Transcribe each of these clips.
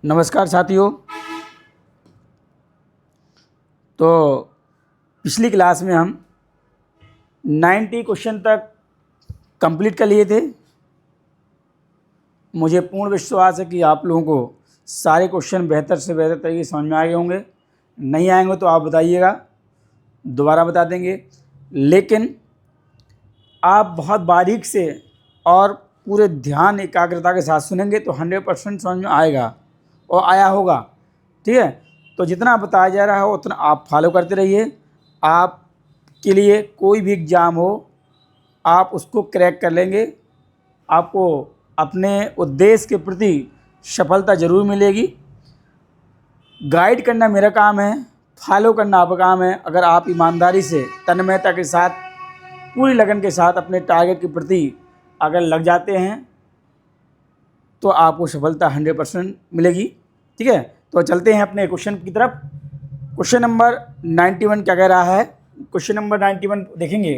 नमस्कार साथियों। तो पिछली क्लास में हम 90 क्वेश्चन तक कंप्लीट कर लिए थे। मुझे पूर्ण विश्वास है कि आप लोगों को सारे क्वेश्चन बेहतर से बेहतर तरीके से समझ में आए होंगे। नहीं आएंगे तो आप बताइएगा, दोबारा बता देंगे। लेकिन आप बहुत बारीक से और पूरे ध्यान एकाग्रता के साथ सुनेंगे तो 100% समझ में आएगा और आया होगा। ठीक है, तो जितना बताया जा रहा है उतना आप फॉलो करते रहिए। आपके लिए कोई भी एग्ज़ाम हो आप उसको क्रैक कर लेंगे। आपको अपने उद्देश्य के प्रति सफलता ज़रूर मिलेगी। गाइड करना मेरा काम है, फॉलो करना आपका काम है। अगर आप ईमानदारी से तन्मयता के साथ पूरी लगन के साथ अपने टारगेट के प्रति अगर लग जाते हैं तो आपको सफलता 100% मिलेगी। ठीक है, तो चलते हैं अपने क्वेश्चन की तरफ। क्वेश्चन नंबर 91 क्या कह रहा है? क्वेश्चन नंबर 91 देखेंगे।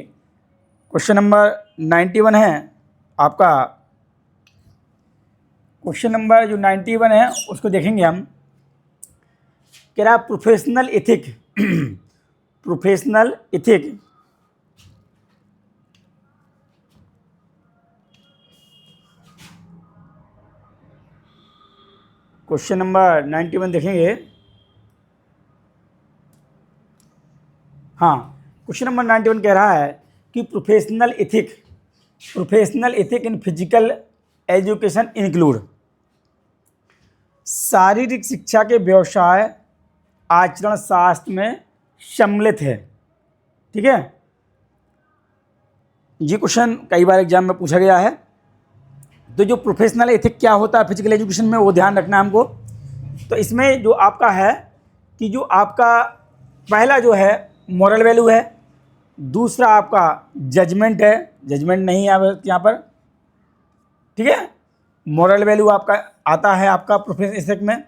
क्वेश्चन नंबर 91 है आपका, क्वेश्चन नंबर जो 91 है उसको देखेंगे हम। कह रहा professional ethic professional ethic question number 91 देखेंगे। हाँ, क्वेश्चन नंबर 91 कह रहा है कि professional ethic in physical education include शारीरिक शिक्षा के व्यवसाय आचरण शास्त्र में सम्मिलित है। ठीक है, ये क्वेश्चन कई बार एग्जाम में पूछा गया है। तो जो प्रोफेशनल एथिक क्या होता है फिजिकल एजुकेशन में, वो ध्यान रखना हमको। तो इसमें जो आपका है कि जो आपका पहला जो है मॉरल वैल्यू है, दूसरा आपका जजमेंट है, जजमेंट नहीं है यहाँ पर। ठीक है, मॉरल वैल्यू आपका आता है आपका प्रोफेशनल एथिक में,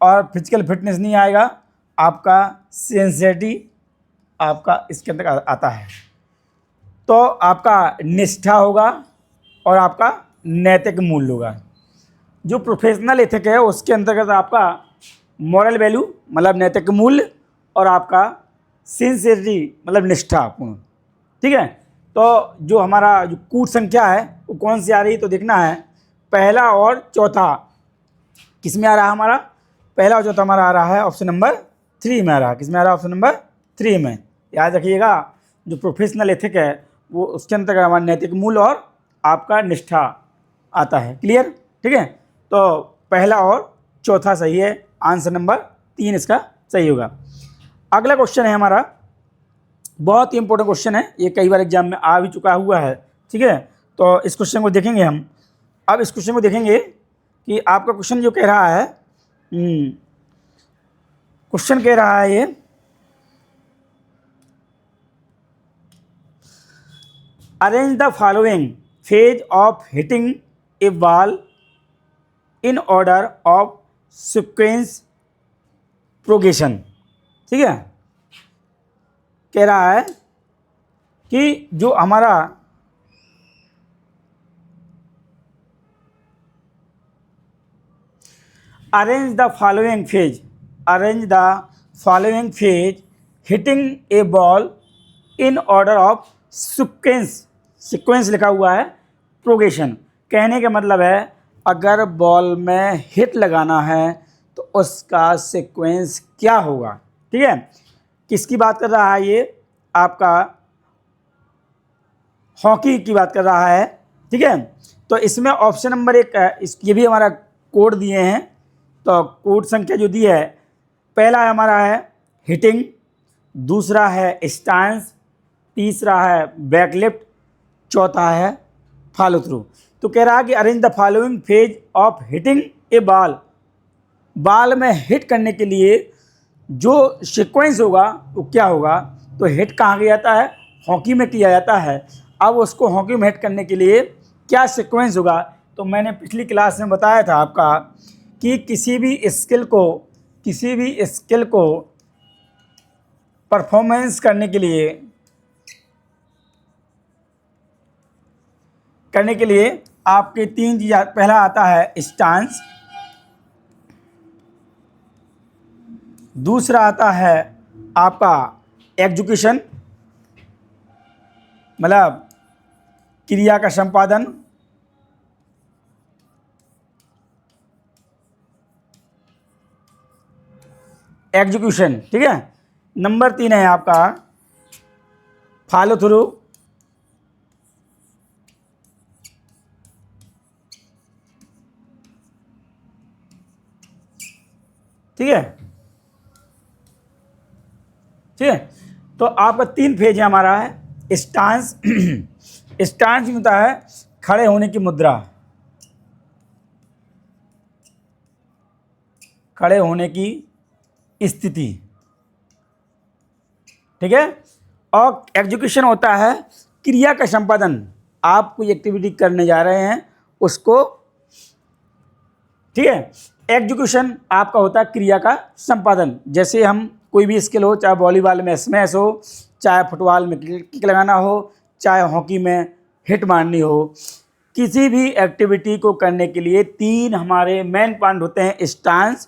और फिजिकल फिटनेस नहीं आएगा। आपका सिंसियरिटी आपका इसके अंदर आता है। तो आपका निष्ठा होगा और आपका नैतिक मूल्य होगा। जो प्रोफेशनल एथिक है उसके अंतर्गत आपका मॉरल वैल्यू मतलब नैतिक मूल्य और आपका सिंसियरिटी मतलब निष्ठापूर्ण। ठीक है, तो जो हमारा जो कूट संख्या है वो कौन सी आ रही है तो देखना है। पहला और चौथा किस में आ रहा है हमारा? पहला और चौथा हमारा आ रहा है ऑप्शन नंबर 3 में आ रहा है। किस में आ रहा है? ऑप्शन नंबर 3 में। याद रखिएगा, जो प्रोफेशनल एथिक है वो उसके अंतर्गत हमारा नैतिक मूल्य और आपका निष्ठा आता है। क्लियर? ठीक है, तो पहला और चौथा सही है, आंसर नंबर 3 इसका सही होगा। अगला क्वेश्चन है हमारा, बहुत ही इंपॉर्टेंट क्वेश्चन है, ये कई बार एग्जाम में आ भी चुका हुआ है। ठीक है, तो इस क्वेश्चन को देखेंगे हम। अब इस क्वेश्चन को देखेंगे कि आपका क्वेश्चन जो कह रहा है, क्वेश्चन कह रहा है ये, arrange the following phase of hitting a ball in order of sequence progression. ठीक है, कह रहा है कि जो हमारा arrange the following phase hitting a ball in order of sequence लिखा हुआ है प्रोग्रेशन। कहने का मतलब है अगर बॉल में हिट लगाना है तो उसका सीक्वेंस क्या होगा। ठीक है, किसकी बात कर रहा है ये? आपका हॉकी की बात कर रहा है। ठीक है, तो इसमें ऑप्शन नंबर 1 ये भी हमारा कोड दिए हैं। तो कोड संख्या जो दी है, पहला हमारा है हिटिंग, दूसरा है स्टांस, तीसरा है बैकलिफ्ट, चौथा है फॉलो थ्रू। तो कह रहा है कि arrange the following phase of hitting a ball में हिट करने के लिए जो सीक्वेंस होगा वो क्या होगा। तो हिट कहाँ किया जाता है? हॉकी में किया जाता है। अब उसको हॉकी में हिट करने के लिए क्या सीक्वेंस होगा? तो मैंने पिछली क्लास में बताया था आपका कि किसी भी स्किल को परफॉर्मेंस करने के लिए आपके 3 चीज़, पहला आता है स्टांस, दूसरा आता है आपका एग्जीक्यूशन, मतलब क्रिया का संपादन। एग्जीक्यूशन, ठीक है। नंबर 3 है आपका फॉलो थ्रू, ठीक है, ठीक है। तो आपका 3 फेज है हमारा है स्टांस। स्टांस होता है खड़े होने की मुद्रा, खड़े होने की स्थिति, ठीक है। और एग्जीक्यूशन होता है क्रिया का संपादन, आप कोई एक्टिविटी करने जा रहे हैं उसको, ठीक है। एग्जीक्यूशन आपका होता है क्रिया का संपादन। जैसे हम कोई भी स्किल हो, चाहे वॉलीबॉल में स्मैश हो, चाहे फुटबॉल में किक लगाना हो, चाहे हॉकी में हिट मारनी हो, किसी भी एक्टिविटी को करने के लिए 3 हमारे मेन पॉइंट होते हैं, स्टांस,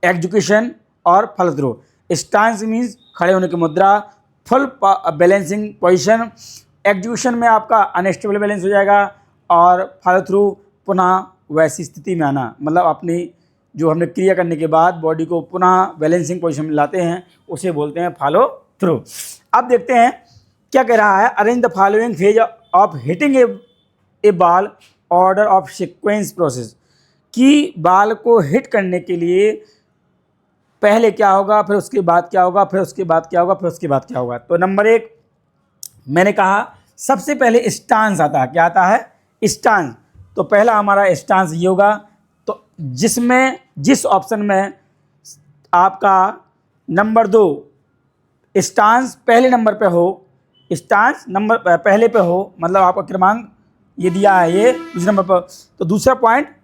एग्जीक्यूशन और फॉलो थ्रू। स्टांस मीन्स खड़े होने की मुद्रा, फुल बैलेंसिंग पोजीशन। एग्जीक्यूशन में आपका अनस्टेबल बैलेंस हो जाएगा और फॉलो थ्रू पुनः वैसी स्थिति में आना, मतलब अपनी जो हमने क्रिया करने के बाद बॉडी को पुनः बैलेंसिंग पोजीशन में लाते हैं, उसे बोलते हैं फॉलो थ्रू। अब देखते हैं क्या कह रहा है, arrange the following phase of hitting a ball, order of sequence process, कि बॉल को हिट करने के लिए पहले क्या होगा, फिर उसके बाद क्या होगा, फिर उसके बाद क्या होगा, फिर उसके बाद क्या होगा। तो नंबर 1 मैंने कहा सबसे पहले स्टांस आता है। क्या आता है? स्टांस। तो पहला हमारा स्टांस ये होगा। तो जिस ऑप्शन में आपका नंबर 2 स्टांस पहले नंबर पे हो, स्टांस नंबर पहले पे हो, मतलब आपका क्रमांक ये दिया है, ये दूसरे नंबर पर, तो दूसरा पॉइंट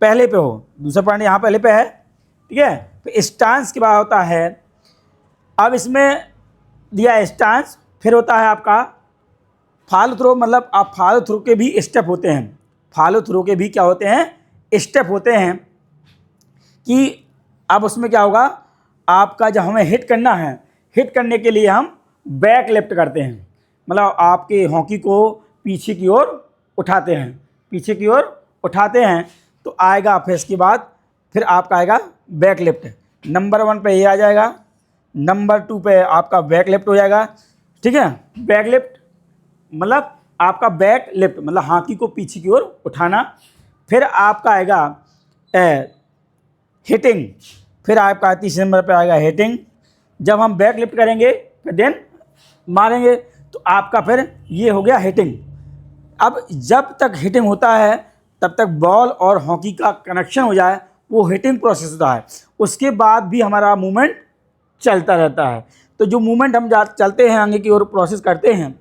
पहले पे हो, दूसरा पॉइंट यहाँ पहले पे है, ठीक है। तो स्टांस के बाद होता है, अब इसमें दिया है स्टांस, फिर होता है आपका फॉलो थ्रू, मतलब आप फॉलो थ्रू के भी स्टेप होते हैं, फॉलो थ्रू के भी क्या होते हैं, स्टेप होते हैं, कि अब उसमें क्या होगा, आपका जब हमें हिट करना है, हिट करने के लिए हम बैक लेफ्ट करते हैं, मतलब आपके हॉकी को पीछे की ओर उठाते हैं, पीछे की ओर उठाते हैं, तो आएगा, फिर इसके बाद फिर आपका आएगा बैक लेफ्ट। नंबर 1 पे ये आ जाएगा, नंबर 2 पे आपका बैक लेफ्ट हो जाएगा, ठीक है। बैक लेफ्ट मतलब आपका बैक लेफ्ट, मतलब हॉकी को पीछे की ओर उठाना। फिर आपका आएगा हिटिंग, फिर आपका 3 नंबर पे आएगा हिटिंग। जब हम बैक लिफ्ट करेंगे फिर देन मारेंगे, तो आपका फिर ये हो गया हिटिंग। अब जब तक हिटिंग होता है तब तक बॉल और हॉकी का कनेक्शन हो जाए, वो हिटिंग प्रोसेस होता है। उसके बाद भी हमारा मूवमेंट चलता रहता है। तो जो मूवमेंट हम चलते हैं आगे की ओर प्रोसेस करते हैं,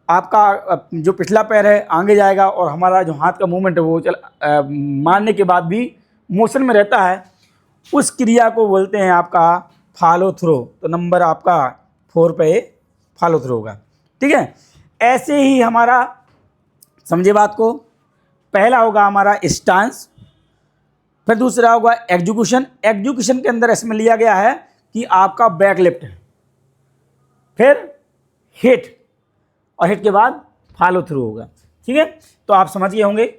आपका जो पिछला पैर है आगे जाएगा और हमारा जो हाथ का मूवमेंट है वो मारने के बाद भी मोशन में रहता है, उस क्रिया को बोलते हैं आपका फॉलो थ्रू। तो नंबर आपका 4 पे फॉलो थ्रू होगा, ठीक है। ऐसे ही हमारा समझे बात को, पहला होगा हमारा स्टांस, फिर दूसरा होगा एग्जीक्यूशन। एग्जीक्यूशन के अंदर इसमें लिया गया है कि आपका बैक लेफ्ट, फिर हिट, और हिट के बाद फॉलो थ्रू होगा, ठीक है। तो आप समझ गए होंगे।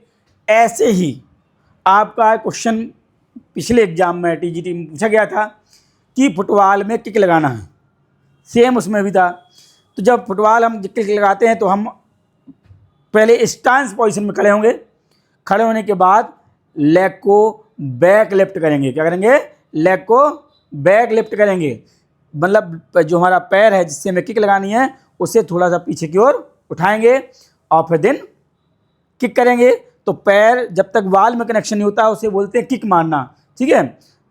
ऐसे ही आपका क्वेश्चन पिछले एग्जाम में टीजीटी में पूछा गया था कि फुटबॉल में किक लगाना है, सेम उसमें भी था। तो जब फुटबॉल हम किक लगाते हैं तो हम पहले स्टांस पोजीशन में खड़े होंगे, खड़े होने के बाद लेग को बैक लेफ्ट करेंगे। क्या करेंगे? लेग को बैक लेफ्ट करेंगे, मतलब जो हमारा पैर है जिससे हमें किक लगानी है उसे थोड़ा सा पीछे की ओर उठाएंगे और फिर देन किक करेंगे। तो पैर जब तक वाल में कनेक्शन नहीं होता उसे बोलते हैं किक मारना, ठीक है।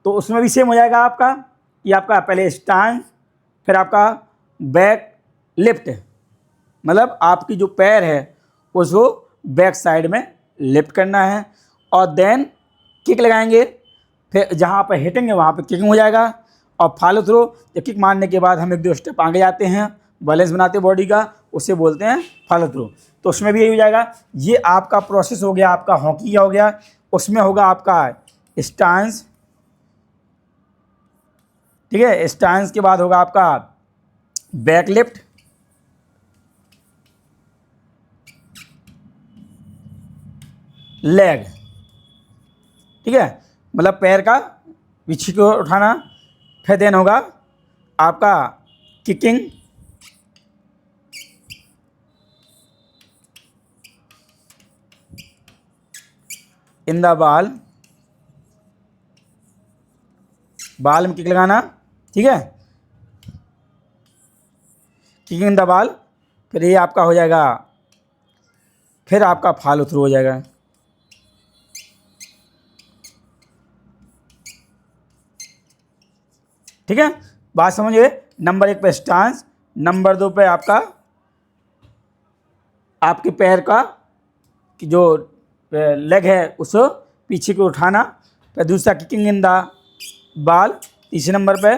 तो उसमें भी सेम हो जाएगा आपका, कि आपका पहले स्टांस, फिर आपका बैक लेफ्ट, मतलब आपकी जो पैर है उसको बैक साइड में लेफ्ट करना है, और देन किक लगाएंगे। फिर जहाँ पर हिटेंगे वहाँ पर किकिंग हो जाएगा, और फॉलो थ्रू, किक मारने के बाद हम 1-2 स्टेप आगे जाते हैं, बैलेंस बनाते हैं बॉडी का, उसे बोलते हैं फॉलो थ्रू। तो उसमें भी यही हो जाएगा। ये आपका प्रोसेस हो गया, आपका हॉकी का हो गया। उसमें होगा आपका स्टांस, ठीक है। स्टांस के बाद होगा आपका बैक लिफ्ट, लेग, ठीक है, मतलब पैर का पीछे को उठाना। फिर देन होगा आपका किकिंग, इन द बाल में किक लगाना, ठीक है, किकिंग इन द बाल। फिर ये आपका हो जाएगा, फिर आपका फॉलो थ्रू हो जाएगा। ठीक है, बात समझिए। नंबर 1 पे स्टांस, नंबर 2 पे आपका आपके पैर का जो लेग है उसको पीछे को उठाना। फिर दूसरा किकिंग इन द बाल, तीसरे नंबर पे,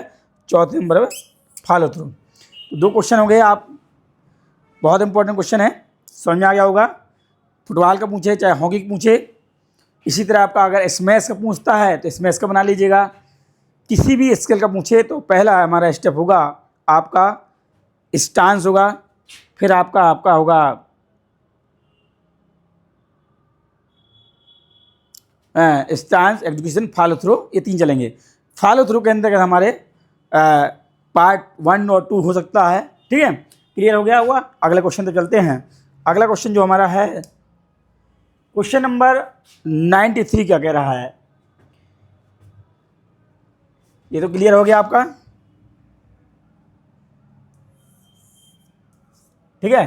चौथे नंबर पे फॉलो थ्रू। तो 2 क्वेश्चन हो गए। आप बहुत इंपॉर्टेंट क्वेश्चन है, समझ में आ गया होगा। फुटबॉल का पूछे चाहे हॉकी का पूछे। इसी तरह आपका अगर स्मैश का पूछता है तो स्मैश का बना लीजिएगा। किसी भी स्किल का पूछे तो पहला हमारा स्टेप होगा आपका स्टांस होगा, फिर आपका होगा स्टांस, एग्जीक्यूशन, फॉलो थ्रू, ये 3 चलेंगे। फॉलो थ्रू के अंतर्गत हमारे पार्ट 1 और 2 हो सकता है। ठीक है, क्लियर हो गया हुआ। अगले क्वेश्चन पे चलते हैं। अगला क्वेश्चन जो हमारा है क्वेश्चन नंबर 93 क्या कह रहा है। ये तो क्लियर हो गया आपका, ठीक है।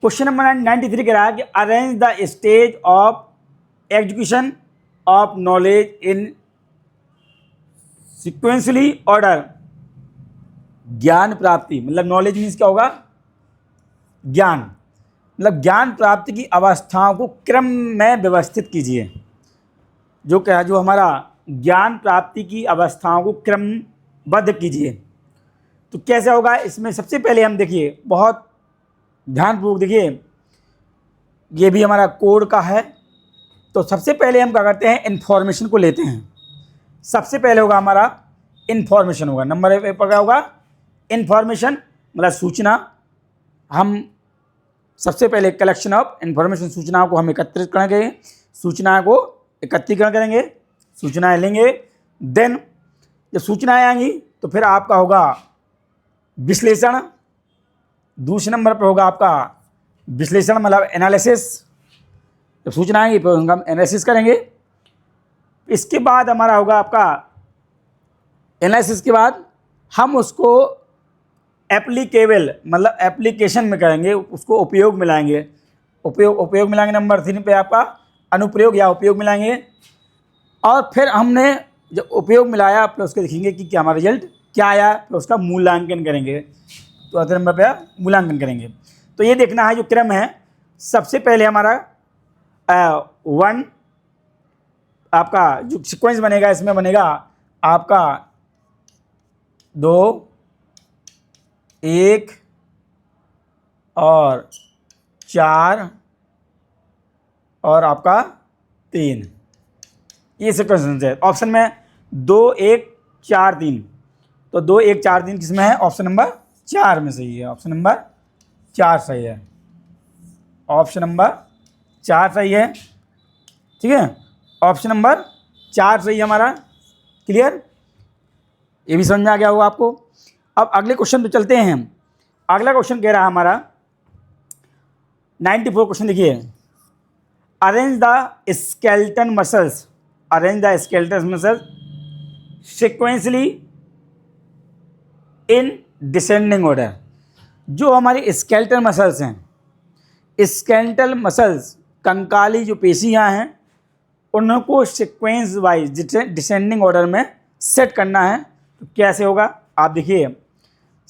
क्वेश्चन नंबर 93 कह रहा है कि arrange the stage of execution of knowledge in sequentially order. ज्ञान प्राप्ति मतलब नॉलेज मीन्स क्या होगा, ज्ञान, मतलब ज्ञान प्राप्ति की अवस्थाओं को क्रम में व्यवस्थित कीजिए। जो हमारा ज्ञान प्राप्ति की अवस्थाओं को क्रमबद्ध कीजिए। तो कैसे होगा, इसमें सबसे पहले हम देखिए, बहुत ध्यानपूर्वक देखिए, ये भी हमारा कोड का है। तो सबसे पहले हम क्या करते हैं, इन्फॉर्मेशन को लेते हैं। सबसे पहले होगा हमारा इन्फॉर्मेशन होगा, नंबर 1 पर क्या होगा, इन्फॉर्मेशन मतलब सूचना। हम सबसे पहले कलेक्शन ऑफ इन्फॉर्मेशन, सूचनाओं को हम एकत्रित करेंगे, सूचनाओं को एकत्रीकरण करेंगे, सूचनाएं लेंगे। देन जब सूचनाएं आएंगी तो फिर आपका होगा विश्लेषण। दूसरे नंबर पर होगा आपका विश्लेषण मतलब एनालिसिस। जब सूचना आएंगी फिर हम एनालिसिस करेंगे। इसके बाद हमारा होगा आपका एनालिसिस के बाद हम उसको एप्लीकेबल मतलब एप्लीकेशन में करेंगे, उसको उपयोग में लाएंगे। उपयोग मिलाएंगे। नंबर 3 पे आपका अनुप्रयोग या उपयोग मिलाएंगे। और फिर हमने जब उपयोग मिलाया फिर उसको देखेंगे कि क्या हमारा रिजल्ट क्या आया, फिर उसका मूल्यांकन करेंगे। तो चौथे नंबर पे मूल्यांकन करेंगे। तो ये देखना है जो क्रम है। सबसे पहले हमारा 1 आपका जो सीक्वेंस बनेगा, इसमें बनेगा आपका 2, 1 और 4 और आपका 3, ये सीक्वेंस है। ऑप्शन में 2, 1, 4, 3। तो 2, 1, 4, 3 किस में है, ऑप्शन नंबर 4 में सही है। ऑप्शन नंबर 4 सही है। ऑप्शन नंबर 4 सही है, ठीक है। ऑप्शन नंबर 4 सही है हमारा। क्लियर, ये भी समझ में आ गया होगा आपको। अब अगले क्वेश्चन पे चलते हैं हम। अगला क्वेश्चन कह रहा है हमारा 94 क्वेश्चन देखिए, arrange the skeleton muscles, arrange the skeleton muscles sequentially in descending order. जो हमारी स्केलेटल मसल्स हैं, स्केलेटल मसल्स कंकाली जो पेशियां हैं, उनको सीक्वेंस वाइज डिसेंडिंग ऑर्डर में सेट करना है। तो कैसे होगा आप देखिए।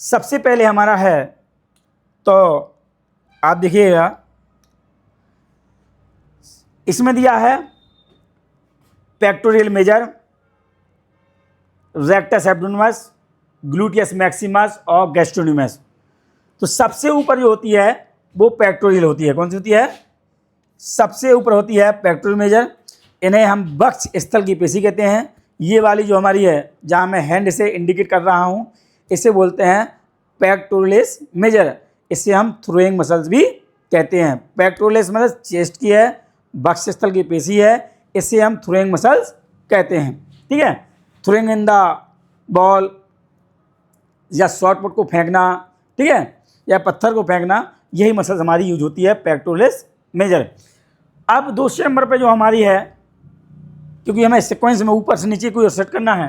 सबसे पहले हमारा है, तो आप देखिएगा इसमें दिया है pectoral major, rectus abdominis, gluteus maximus और गैस्ट्रोनोमस। तो सबसे ऊपर जो होती है वो पेक्टोरियल होती है। कौन सी होती है, सबसे ऊपर होती है पेक्टोरियल मेजर। इन्हें हम वक्ष स्थल की पेशी कहते हैं। ये वाली जो हमारी है, जहाँ मैं हैंड से इंडिकेट कर रहा हूँ, इसे बोलते हैं पेक्टोरलिस मेजर। इसे हम थ्रोइंग मसल्स भी कहते हैं। पेक्टोरलिस मतलब चेस्ट की है, वक्षस्थल की पेशी है, इसे हम थ्रोइंग मसल्स कहते हैं। ठीक है, थ्रोइंग इन द बॉल या शॉट पुट को फेंकना, ठीक है, या पत्थर को फेंकना, यही मसल्स हमारी यूज होती है पेक्टोरलिस मेजर। अब दूसरे नंबर पे जो हमारी है, क्योंकि हमें सीक्वेंस में ऊपर से नीचे को सेट करना है,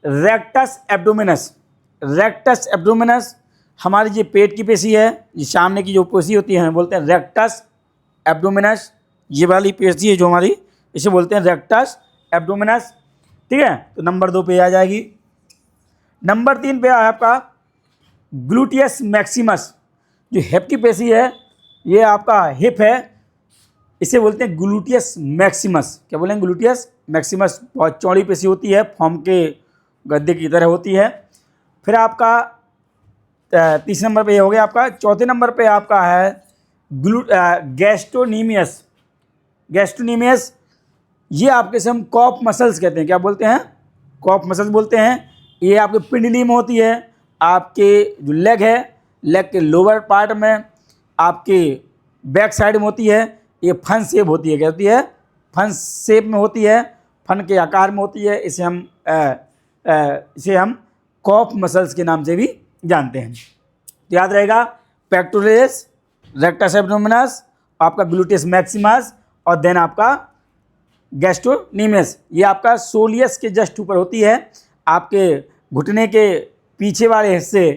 रेक्टस एब्डोमिनस। रेक्टस एब्डोमिनस हमारी जो पेट की पेशी है, ये सामने की जो पेशी होती है, हमें बोलते हैं रेक्टस एब्डोमिनस। ये वाली पेशी है जो हमारी, इसे बोलते हैं रेक्टस एब्डोमिनस। ठीक है, तो नंबर 2 पे आ जाएगी। नंबर 3 पे है आपका ग्लूटियस मैक्सिमस। जो हिप की पेशी है, ये आपका हिप है, इसे बोलते हैं ग्लूटियस मैक्सिमस। क्या बोलेंगे? Gluteus Maximus. बहुत चौड़ी पेशी होती है, फॉर्म के गद्दे की तरह होती है। फिर आपका तीसरे नंबर पे ये हो गया आपका। चौथे नंबर पे आपका है गैस्ट्रोनीमियस। गैस्ट्रोनीमियस ये आपके से हम कॉप मसल्स कहते हैं। क्या बोलते हैं? कॉप मसल्स बोलते हैं। ये आपके पिंडली में होती है, आपके जो लेग है, लेग के लोअर पार्ट में, आपके बैक साइड में होती है। ये फन शेप होती है। क्या होती है? फन शेप में होती है, फन के आकार में होती है। इसे हम कॉप मसल्स के नाम से भी जानते हैं। तो याद रहेगा, पेक्टोरलिस, रेक्टस एब्डोमिनस, आपका ग्लूटियस मैक्सिमस और देन आपका गैस्ट्रोनीमियस। ये आपका सोलियस के जस्ट ऊपर होती है, आपके घुटने के पीछे वाले हिस्से,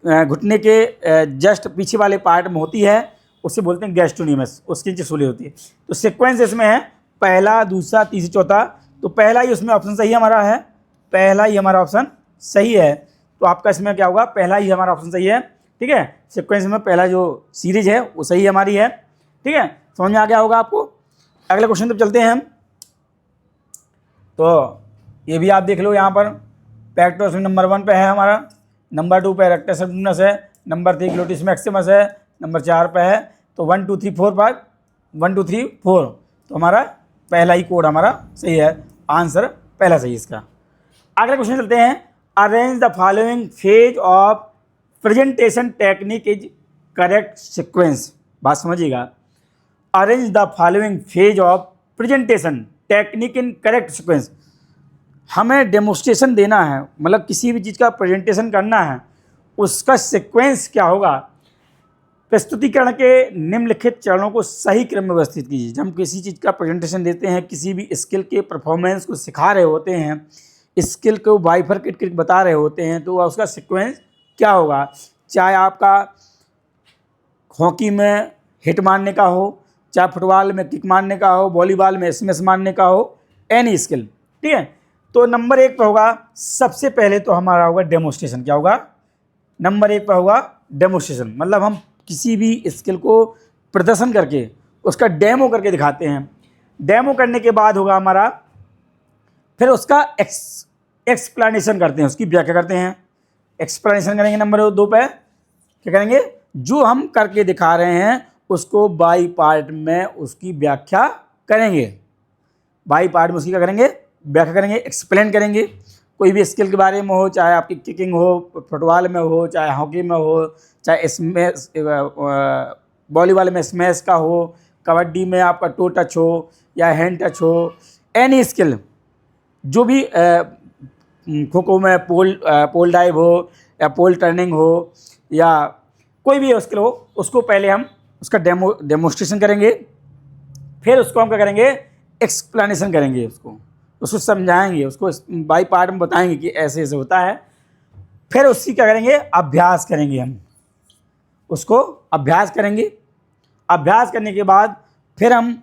घुटने के जस्ट पीछे वाले पार्ट में होती है, उसे बोलते हैं गैस्ट्रोनीमियस। उसके नीचे सोली होती है। तो सीक्वेंस इसमें है पहला, दूसरा, तीसरा, चौथा। तो पहला ही उसमें ऑप्शन सही हमारा है, पहला ही हमारा ऑप्शन सही है। तो आपका इसमें क्या होगा? पहला ही हमारा ऑप्शन सही है। ठीक है, सीक्वेंस में पहला जो सीरीज है वो सही हमारी है। ठीक है, समझ में आ गया होगा आपको। अगले क्वेश्चन पे चलते हैं हम। तो ये भी आप देख लो, यहाँ पर पेक्टोरस नंबर 1 पे है हमारा, नंबर 2 पे रेक्टस एब्डोमिनस है, नंबर 3 ग्लूटियस मैक्सिमस है, नंबर 4 पे है। तो 1 2 3 4 5, 1 2 3 4, तो हमारा पहला ही कोड हमारा सही है। आंसर पहला सही इसका। अगले क्वेश्चन चलते हैं। Arrange the following phase of presentation technique is correct sequence. बात समझिएगा, arrange the following phase of presentation technique in correct sequence. हमें डेमोस्ट्रेशन देना है, मतलब किसी भी चीज़ का प्रेजेंटेशन करना है, उसका सीक्वेंस क्या होगा। प्रस्तुतिकरण के निम्नलिखित चरणों को सही क्रम में व्यवस्थित कीजिए। जब हम किसी चीज़ का प्रेजेंटेशन देते हैं, किसी भी स्किल के परफॉर्मेंस को सिखा रहे होते हैं, स्किल को बाइफरकेट करके बता रहे होते हैं, तो उसका सीक्वेंस क्या होगा। चाहे आपका हॉकी में हिट मारने का हो, चाहे फुटबॉल में किक मारने का हो, वॉलीबॉल में स्मैश मारने का हो, एनी स्किल। ठीक है, तो नंबर 1 पर होगा सबसे पहले तो हमारा होगा डेमोस्ट्रेशन। क्या होगा? नंबर 1 पर होगा डेमोस्ट्रेशन। मतलब हम किसी भी स्किल को प्रदर्शन करके उसका डेमो करके दिखाते हैं। डेमो करने के बाद होगा हमारा, फिर उसका एक्सप्लेनेशन करते हैं, उसकी व्याख्या करते हैं। एक्सप्लेनेशन करेंगे नंबर 2 पे। क्या करेंगे? जो हम करके दिखा रहे हैं उसको बाई पार्ट में उसकी व्याख्या करेंगे। बाई पार्ट में उसकी क्या करेंगे? व्याख्या करेंगे, एक्सप्लेन करेंगे। कोई भी स्किल के बारे में हो, चाहे आपकी किकिंग हो, फुटबॉल में हो, चाहे हॉकी में हो, चाहे स्मैश, वॉलीबॉल में स्मैश का हो, कबड्डी में आपका टो टच हो या हैंड टच हो, एनी स्किल, जो भी खो खो में पोल डाइव हो या पोल टर्निंग हो या कोई भी स्किल हो, उसको पहले हम उसका डेमोस्ट्रेशन करेंगे। फिर उसको हम क्या करेंगे? एक्सप्लेनेशन करेंगे, उसको समझाएंगे, उसको बाई पार्ट में बताएंगे कि ऐसे ऐसे होता है। फिर उसकी क्या करेंगे? अभ्यास करेंगे। हम उसको अभ्यास करेंगे। अभ्यास करने के बाद फिर हम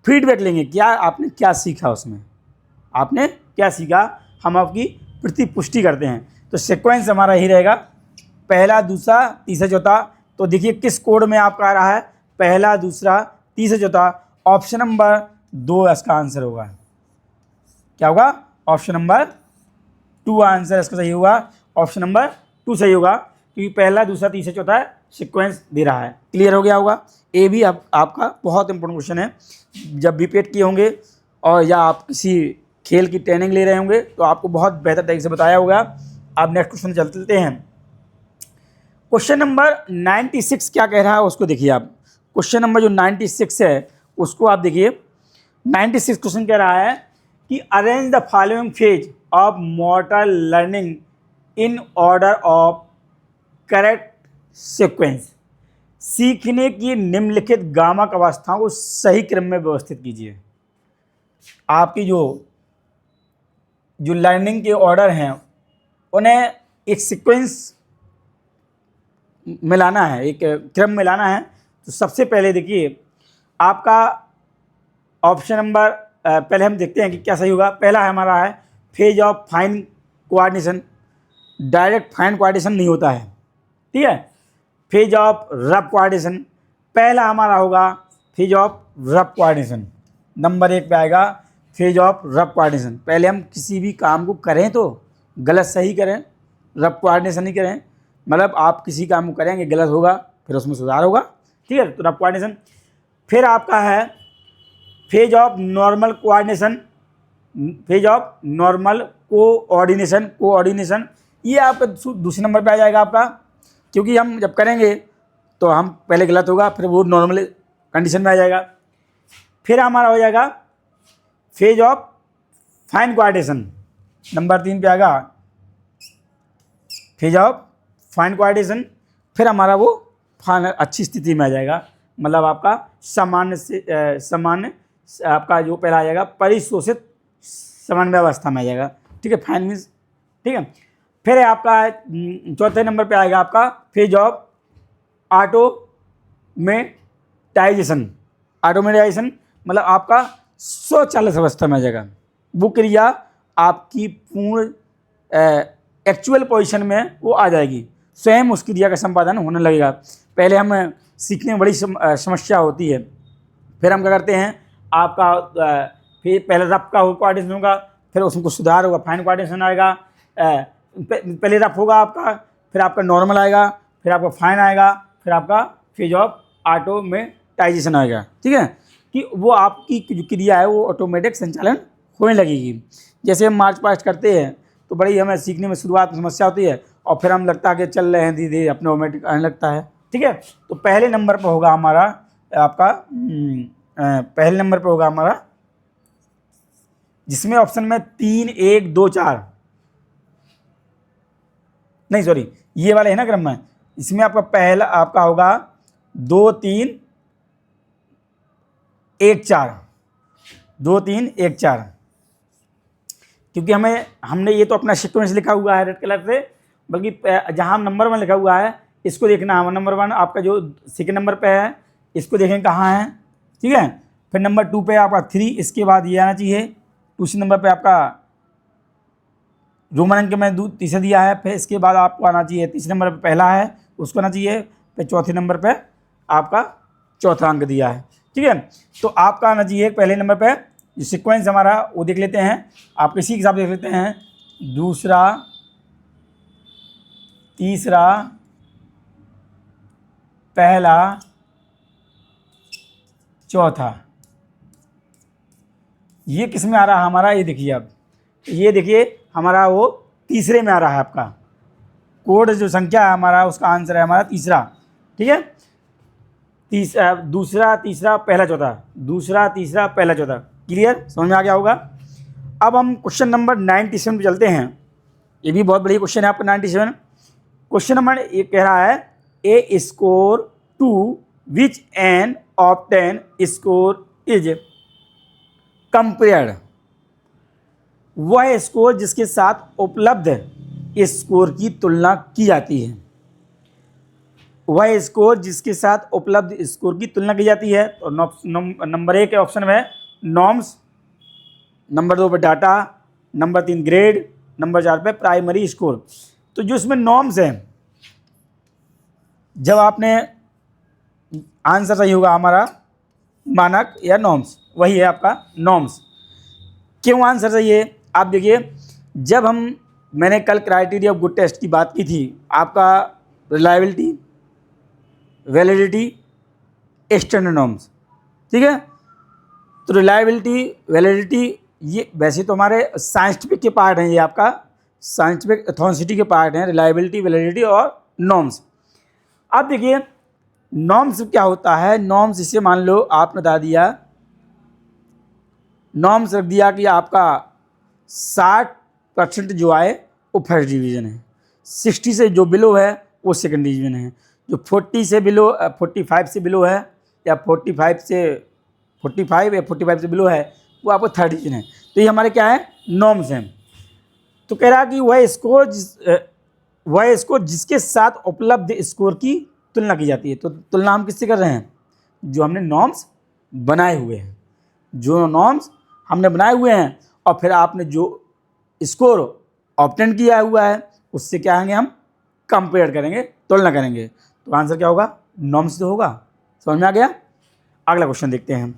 फीडबैक लेंगे, क्या आपने क्या सीखा, उसमें आपने क्या सीखा, हम आपकी प्रतिपुष्टि करते हैं। तो सीक्वेंस हमारा ही रहेगा, पहला, दूसरा, तीसरा, चौथा। तो देखिए किस कोड में आपका आ रहा है, पहला, दूसरा, तीसरा, चौथा। ऑप्शन नंबर 2 इसका आंसर होगा। क्या होगा? ऑप्शन नंबर 2 आंसर इसका सही होगा। ऑप्शन नंबर 2 सही होगा, क्योंकि पहला, दूसरा, तीसरा, चौथा सीक्वेंस दे रहा है। क्लियर हो गया होगा। ये भी आपका बहुत इंपॉर्टेंट क्वेश्चन है। जब भी पेट किए होंगे और या आप किसी खेल की ट्रेनिंग ले रहे होंगे तो आपको बहुत बेहतर तरीके से बताया होगा। आप नेक्स्ट क्वेश्चन चलते हैं। क्वेश्चन नंबर 96 क्या कह रहा है उसको देखिए आप। क्वेश्चन नंबर जो 96 है उसको आप देखिए। 96 क्वेश्चन कह रहा है कि arrange the following phase of motor learning in order of correct sequence. सीखने की निम्नलिखित गामक अवस्थाओं को सही क्रम में व्यवस्थित कीजिए। आपकी जो लर्निंग के ऑर्डर हैं उन्हें एक सीक्वेंस में लाना है, एक क्रम में लाना है। तो सबसे पहले देखिए आपका ऑप्शन नंबर पहले हम देखते हैं कि क्या सही होगा। पहला हमारा है phase of fine coordination. Direct fine coordination नहीं होता है, ठीक है। फेज ऑफ रफ कोऑर्डिनेशन, पहला हमारा होगा phase of rough coordination. Number 1 पे आएगा फेज ऑफ रफ कोऑर्डिनेशन। पहले हम किसी भी काम को करें तो गलत सही करें, रफ कोऑर्डिनेशन नहीं करें। मतलब आप किसी काम को करेंगे गलत होगा फिर उसमें सुधार होगा, ठीक है। तो रफ कोऑर्डिनेशन। फिर आपका है phase of normal coordination, phase of normal coordination. ये आपका दूसरे नंबर पे आ जाएगा आपका, क्योंकि हम जब करेंगे तो हम पहले गलत होगा फिर वो नॉर्मल कंडीशन में आ जाएगा। फिर हमारा हो जाएगा phase of fine coordination. Number 3 पे आएगा फेज ऑफ फाइन कोऑर्डिनेशन। फिर हमारा वो फाइन अच्छी स्थिति में आ जाएगा, मतलब आपका सामान्य आपका जो पहला आ जाएगा परिशोषित समन्वय अवस्था में आ जाएगा, ठीक है। फाइन मीन्स, ठीक है। फिर आपका चौथे नंबर पे आएगा आपका फेज ऑफ ऑटोमेटाइजेशन। ऑटोमेटाइजेशन मतलब आपका स्वचालित अवस्था में आ जाएगा। वो क्रिया आपकी पूर्ण एक्चुअल पोजीशन में वो आ जाएगी, स्वयं उस क्रिया का संपादन होने लगेगा। पहले हम सीखने में बड़ी समस्या होती है, फिर हम क्या करते हैं आपका फिर पहले रफ का कोऑर्डिनेशन होगा, फिर उसमें कुछ सुधार होगा, फाइन कोऑर्डिनेशन आएगा। पहले रफ होगा आपका, फिर आपका नॉर्मल आएगा, फिर आपका फाइन आएगा, फिर आपका फेज ऑफ ऑटोमेटाइजेशन आएगा, ठीक है। कि वो आपकी जो क्रिया है वो ऑटोमेटिक संचालन होने लगेगी। जैसे हम मार्च पास्ट करते हैं तो बड़ी हमें सीखने में शुरुआत में समस्या होती है और फिर हम लगता है कि चल रहे हैं धीरे धीरे अपने ऑटोमेटिक आने लगता है, ठीक है। तो पहले नंबर पर होगा हमारा आपका पहले नंबर पर होगा हमारा, जिसमें ऑप्शन में 3 1 2 4 नहीं सॉरी ये वाले है ना क्रम में। इसमें आपका पहला आपका होगा 2 3 1 4 2 3 1 4, क्योंकि हमने ये तो अपना सीक्वेंस लिखा हुआ है रेड कलर से, बल्कि जहाँ नंबर 1 लिखा हुआ है इसको देखना है। नंबर 1 आपका जो सेकंड नंबर पे है इसको देखें कहाँ है, ठीक है। फिर नंबर 2 पे आपका 3, इसके बाद ये आना चाहिए। दूसरे नंबर पे आपका रोमन अंक में तीसरा दिया है, फिर इसके बाद आपको आना चाहिए तीसरे नंबर पे पहला है उसको आना चाहिए, फिर चौथे नंबर पे आपका चौथा अंक दिया है, ठीक है। तो आपका आना चाहिए पहले नंबर पे। जो सीक्वेंस हमारा वो देख लेते हैं, आप इसी के हिसाब से देख लेते हैं। दूसरा, तीसरा, पहला, चौथा, ये किस में आ रहा है हमारा, ये देखिए आप, ये देखिए हमारा वो तीसरे में आ रहा है। आपका कोड जो संख्या है हमारा उसका आंसर है हमारा तीसरा, ठीक है। दूसरा, तीसरा, पहला, चौथा, दूसरा, तीसरा, पहला, चौथा। क्लियर, समझ में आ गया होगा। अब हम क्वेश्चन नंबर 97 पे चलते हैं। ये भी बहुत बढ़िया क्वेश्चन है आपका 97। क्वेश्चन नंबर ये कह रहा है ए score two which N obtain score is compared. वह स्कोर जिसके साथ उपलब्ध स्कोर की तुलना की जाती है। वह स्कोर जिसके साथ उपलब्ध स्कोर की तुलना की जाती है। तो नंबर 1 के ऑप्शन में नॉर्म्स, नंबर 2 पे डाटा, नंबर 3 ग्रेड, नंबर 4 पे प्राइमरी स्कोर। तो जो इसमें नॉर्म्स हैं, जब आपने आंसर सही होगा हमारा मानक या नॉर्म्स, वही है आपका नॉर्म्स। क्यों आंसर सही है आप देखिए, जब मैंने कल क्राइटेरिया ऑफ गुड टेस्ट की बात की थी, आपका रिलायबिलिटी, वैलिडिटी, स्टैंडर्ड नॉर्म्स, ठीक है। तो रिलायबिलिटी, वैलिडिटी ये वैसे तो हमारे साइंटिफिक के पार्ट हैं, ये आपका साइंटिफिक एथेंटिसिटी के पार्ट हैं, रिलायबिलिटी, वैलिडिटी और नॉर्म्स। अब देखिए नॉर्म्स क्या होता है। नॉर्म्स इसे मान लो आपने बता दिया, नॉर्म्स रख दिया कि आपका 60% जो आए वो फर्स्ट डिवीज़न है, 60 से जो बिलो है वो सेकंड डिवीज़न है, जो 40 से बिलो 45 से बिलो है या 45 से 45 या 45 से बिलो है वो आपको थर्ड डिवीज़न है। तो ये हमारे क्या है, नॉर्म्स हैं। तो कह रहा कि वह स्कोर जिसके साथ उपलब्ध स्कोर की तुलना की जाती है। तो तुलना हम किससे कर रहे हैं, जो हमने नॉर्म्स बनाए हुए हैं, जो नॉर्म्स हमने बनाए हुए हैं और फिर आपने जो स्कोर ऑब्टेन किया हुआ है उससे क्या होंगे, हम कंपेयर करेंगे, तुलना करेंगे। तो आंसर क्या होगा, नॉर्म्स तो होगा। समझ में आ गया। अगला क्वेश्चन देखते हैं हम।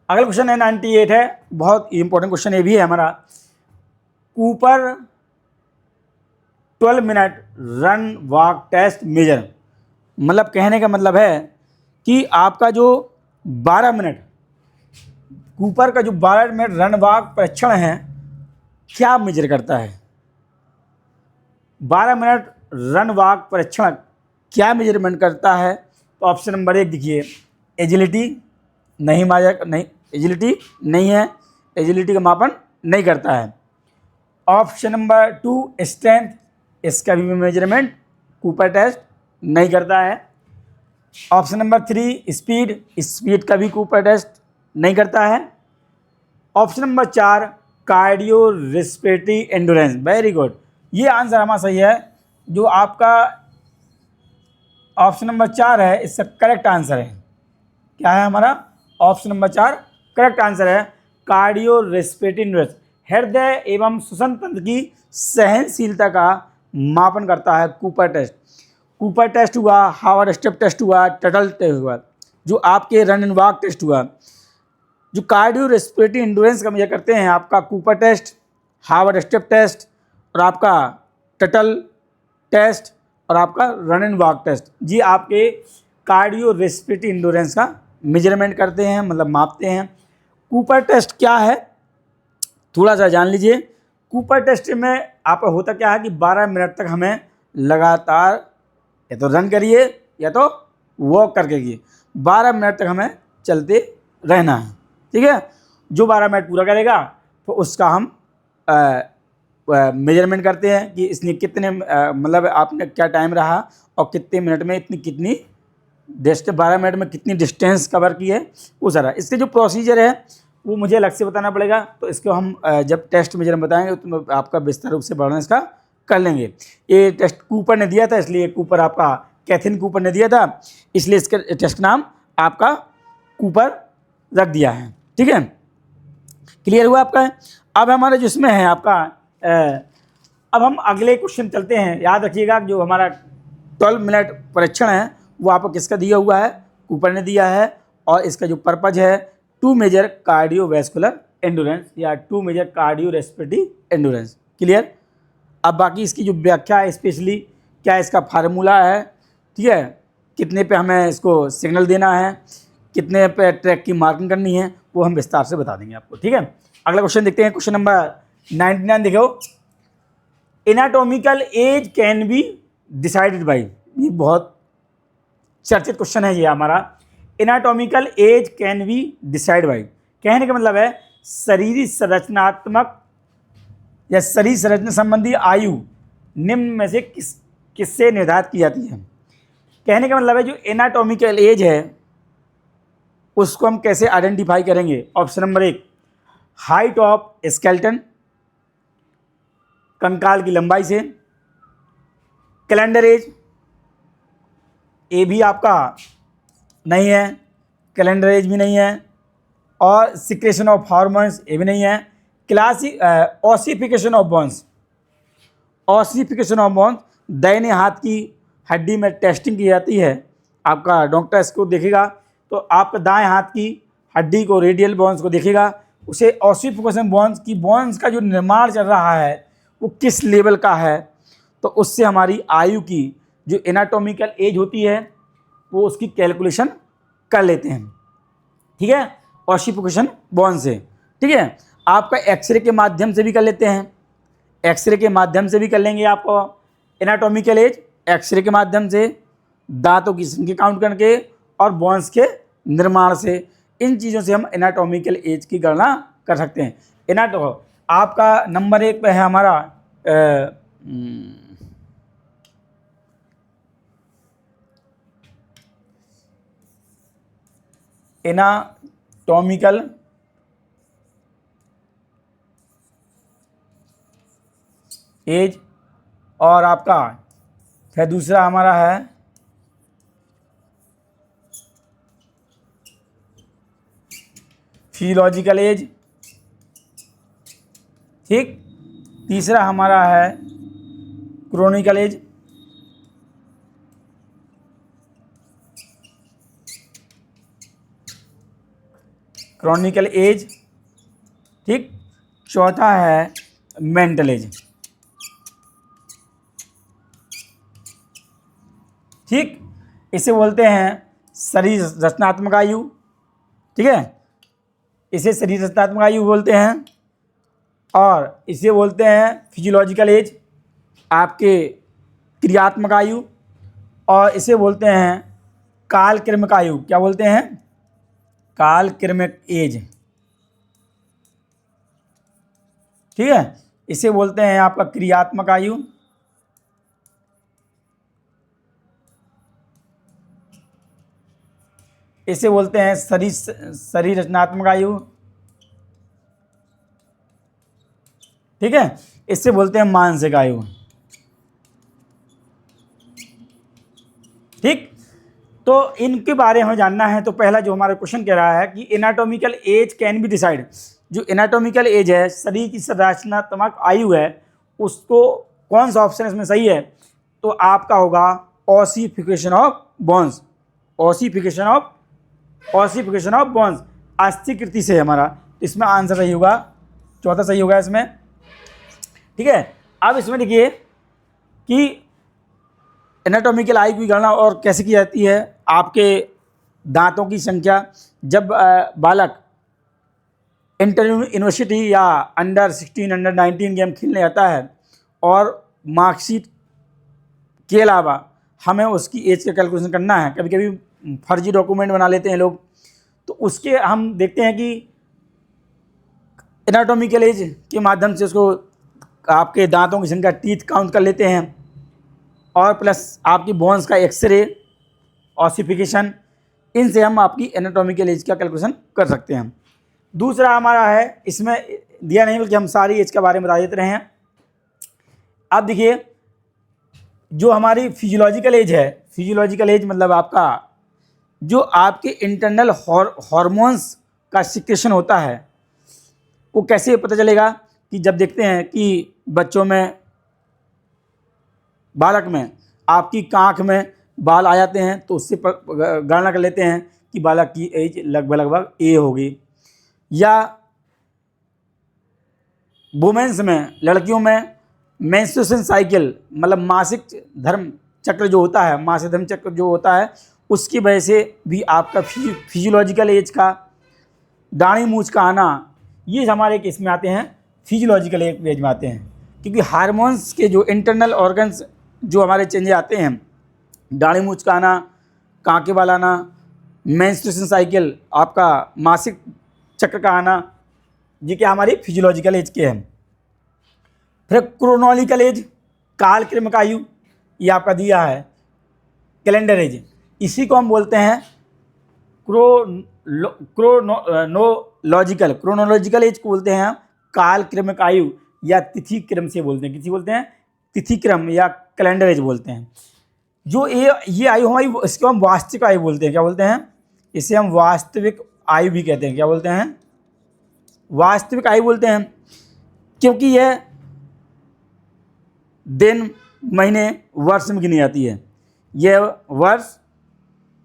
अगला क्वेश्चन है 98 है, बहुत इंपॉर्टेंट क्वेश्चन ये भी है हमारा। Cooper 12 minute run walk test measure, मतलब कहने का मतलब है कि आपका जो 12 मिनट कूपर का जो 12 मिनट रन वॉक परीक्षण है क्या मेजर करता है। 12 मिनट रन वॉक परीक्षण क्या मेजरमेंट करता है। तो ऑप्शन नंबर 1 देखिए, एजिलिटी नहीं नहीं, एजिलिटी नहीं है, एजिलिटी का मापन नहीं करता है। ऑप्शन नंबर 2 स्ट्रेंथ, इसका भी मेजरमेंट कूपर टेस्ट नहीं करता है। ऑप्शन नंबर 3 स्पीड, स्पीड का भी कूपर टेस्ट नहीं करता है। Option number 4 cardio respiratory endurance, very good, ये आंसर हमारा सही है। जो आपका ऑप्शन नंबर 4 है इसका करेक्ट आंसर है। क्या है हमारा, ऑप्शन नंबर 4 करेक्ट आंसर है। कार्डियो रेस्पिरेटरी एंडोरेंस हृदय एवं श्वसन तंत्र की सहनशीलता का मापन करता है कूपर टेस्ट। कूपर टेस्ट हुआ, हार्वर्ड स्टेप टेस्ट हुआ, टटल टेस्ट हुआ, जो आपके रन एंड वॉक टेस्ट हुआ, जो कार्डियो रेस्पिरेटरी एंडोरेंस का मेजर करते हैं आपका Cooper test, Harvard step test और आपका टटल टेस्ट और आपका रन एंड वॉक टेस्ट, ये आपके कार्डियो रेस्पिरेटरी एंडोरेंस का मेजरमेंट करते हैं, मतलब मापते हैं। कूपर टेस्ट क्या है थोड़ा सा जान लीजिए। कूपर टेस्ट में आपका होता क्या है कि 12 मिनट तक हमें लगातार या तो रन करिए या तो वॉक करके कीजिए, 12 मिनट तक हमें चलते रहना है, ठीक है। जो 12 मिनट पूरा करेगा तो उसका हम मेजरमेंट करते हैं कि इसने कितने मतलब आपने क्या टाइम रहा और कितने मिनट में कितनी 12 मिनट में कितनी डिस्टेंस कवर की है वो सारा। इसके जो प्रोसीजर है वो मुझे अलग से बताना पड़ेगा, तो इसको हम जब टेस्ट मेजर बताएंगे तो आपका विस्तार रूप से वर्णन इसका कर लेंगे। ये टेस्ट कूपर ने दिया था, इसलिए कूपर आपका कैथिन कूपर ने दिया था, इसलिए इसका टेस्ट का नाम आपका कूपर रख दिया है, ठीक है। क्लियर हुआ आपका। अब हमारे जिसमें है आपका अब हम अगले क्वेश्चन चलते हैं। याद रखिएगा जो हमारा 12 मिनट परीक्षण है वो आपको किसका दिया हुआ है, कूपर ने दिया है, और इसका जो पर्पज है टू मेजर कार्डियोवैस्कुलर एंडोरेंस या to measure cardio respiratory endurance. Clear. अब बाकी इसकी जो व्याख्या है, स्पेशली क्या इसका फार्मूला है, ठीक है, कितने पे हमें इसको सिग्नल देना है, कितने पे ट्रैक की मार्किंग करनी है, वो हम विस्तार से बता देंगे आपको, ठीक है। अगला क्वेश्चन देखते हैं, क्वेश्चन नंबर 99 देखो। Anatomical age can be decided by, ये बहुत चर्चित क्वेश्चन है ये हमारा। Anatomical age can be decide by, कहने का मतलब है शरीर संरचनात्मक या शरीर संरचना संबंधी आयु निम्न में से किससे निर्धारित की जाती है। कहने का मतलब है जो एनाटॉमिकल एज है उसको हम कैसे आइडेंटिफाई करेंगे। Option number 1 height of skeleton, कंकाल की लंबाई से। कैलेंडर एज, ए भी आपका नहीं है, कैलेंडर एज भी नहीं है, और सिक्रेशन ऑफ हार्मोन्स ये भी नहीं है। Ossification of bones, ossification of bones दाहिने हाथ की हड्डी में टेस्टिंग की जाती है, आपका डॉक्टर इसको देखेगा तो आपका दाएं हाथ की हड्डी को, रेडियल बोन्स को देखेगा, उसे ऑसिफिकेशन बोन्स की, बोन्स का जो निर्माण चल रहा है वो किस लेवल का है, तो उससे हमारी आयु की जो एनाटॉमिकल एज होती है वो उसकी कैलकुलेशन कर लेते हैं, ठीक है। ऑसिफिकेशन बॉन्ड से। ठीक है, आपका एक्सरे के माध्यम से भी कर लेते हैं, एक्सरे के माध्यम से भी कर लेंगे आपको एनाटॉमिकल एज, एक्सरे के माध्यम से, दांतों की संख्या काउंट करके और बॉन्स के निर्माण से। इन चीज़ों से हम एनाटॉमिकल एज की गणना कर सकते हैं। आपका नंबर 1 पे है हमारा एनाटॉमिकल एज, और आपका फिर दूसरा हमारा है फिजियोलॉजिकल एज। ठीक, तीसरा हमारा है क्रोनिकल एज। Chronicle as. ठीक, चौथा है मेंटल एज। ठीक, इसे बोलते हैं शरीर रचनात्मक आयु। ठीक है, इसे शरीर रचनात्मक आयु बोलते हैं, और इसे बोलते हैं फिजियोलॉजिकल एज, आपके क्रियात्मक आयु, और इसे बोलते हैं काल क्रमिक आयु। क्या बोलते हैं? काल क्रमिक एज। ठीक है, इसे बोलते हैं आपका क्रियात्मक आयु, इसे बोलते हैं शरीर रचनात्मक आयु। ठीक है, इससे बोलते हैं मानसिक आयु। ठीक, तो इनके बारे में जानना है तो पहला जो हमारा क्वेश्चन कह रहा है कि anatomical age can be decide. जो एनाटॉमिकल एज है, शरीर की संरचनात्मक आयु है, उसको कौन सा ऑप्शन इसमें सही है? तो आपका होगा ossification of bones. Ossification of bones, अस्थिकृति से हमारा, इसमें आंसर सही होगा, चौथा सही होगा इसमें। ठीक है, अब इसमें देखिए कि एनाटॉमिकल आयु की गणना और कैसे की जाती है। आपके दांतों की संख्या, जब बालक इंटर यूनिवर्सिटी या अंडर 16 अंडर 19 गेम खेलने आता है और मार्कशीट के अलावा हमें उसकी एज का कैलकुलेशन करना है, कभी कभी फर्जी डॉक्यूमेंट बना लेते हैं लोग, तो उसके हम देखते हैं कि एनाटॉमिकल एज के माध्यम से उसको आपके दांतों की संख्या, टीथ काउंट कर लेते हैं, और प्लस आपकी बोन्स का एक्सरे, ऑसिफिकेशन, इनसे हम आपकी एनाटॉमिकल एज का कैलकुलेशन कर सकते हैं। दूसरा हमारा है, इसमें दिया नहीं बल्कि हम सारी एज के बारे में बता देते रहे हैं। अब देखिए जो हमारी फिजियोलॉजिकल एज है, फिजियोलॉजिकल एज मतलब आपका जो आपके इंटरनल हार्मोन्स का सिक्रेशन होता है, वो कैसे पता चलेगा? कि जब देखते हैं कि बच्चों में, बालक में आपकी आँख में बाल आ जाते हैं, तो उससे गणना कर लेते हैं कि बालक की एज लगभग ए होगी। या वुमेन्स में, लड़कियों में मेंस्ट्रुएशन साइकिल मतलब मासिक धर्म चक्र जो होता है, मासिक धर्म चक्र जो होता है, उसकी वजह से भी आपका फिजियोलॉजिकल एज का, दाढ़ी मूंछ का आना, ये हमारे केस में आते हैं, फिजियोलॉजिकल एज में आते हैं। क्योंकि हार्मोन्स के जो इंटरनल ऑर्गन्स जो हमारे चेंज आते हैं, दाढ़ी मूंछ का आना, कांके बाल आना, मेंस्ट्रुएशन साइकिल, आपका मासिक चक्र का आना, ये क्या हमारी फिजियोलॉजिकल एज के हैं। फिर क्रोनोलॉजिकल एज, काल क्रमिक आयु, ये आपका दिया है कैलेंडर एज, इसी को हम बोलते हैं क्रोनोलॉजिकल एज को बोलते हैं काल क्रमिक आयु, या तिथि क्रम से बोलते हैं, किसी बोलते हैं तिथि क्रम, या कैलेंडर एज बोलते हैं। जो ये आयु हमारी, इसको हम वास्तविक आयु बोलते हैं। क्या बोलते हैं? इसे हम वास्तविक आयु भी कहते हैं। क्या बोलते हैं? वास्तविक आयु बोलते हैं, क्योंकि यह दिन, महीने, वर्ष में गिनी जाती है। यह वर्ष,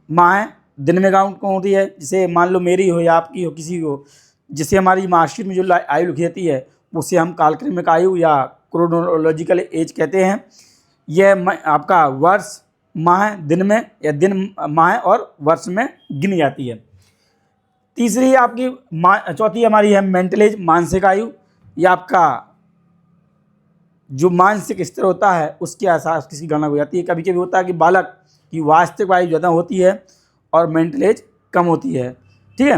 माह, दिन में काउंट होती है। जैसे मान लो मेरी हो या आपकी हो, किसी को, जिसे हमारी मार्कशीट में जो आयु लिखी जाती है, उसे हम कालक्रमिक आयु या क्रोनोलॉजिकल एज कहते हैं। यह आपका वर्ष, माह, दिन में, या दिन, माह और वर्ष में गिनी जाती है। तीसरी आपकी चौथी हमारी है मेंटल एज, मानसिक आयु। ये आपका जो मानसिक स्तर होता है उसके आसार किसी गणना हो जाती है। कभी कभी होता है कि बालक की वास्तविक आयु ज़्यादा होती है और मेंटल एज कम होती है। ठीक है,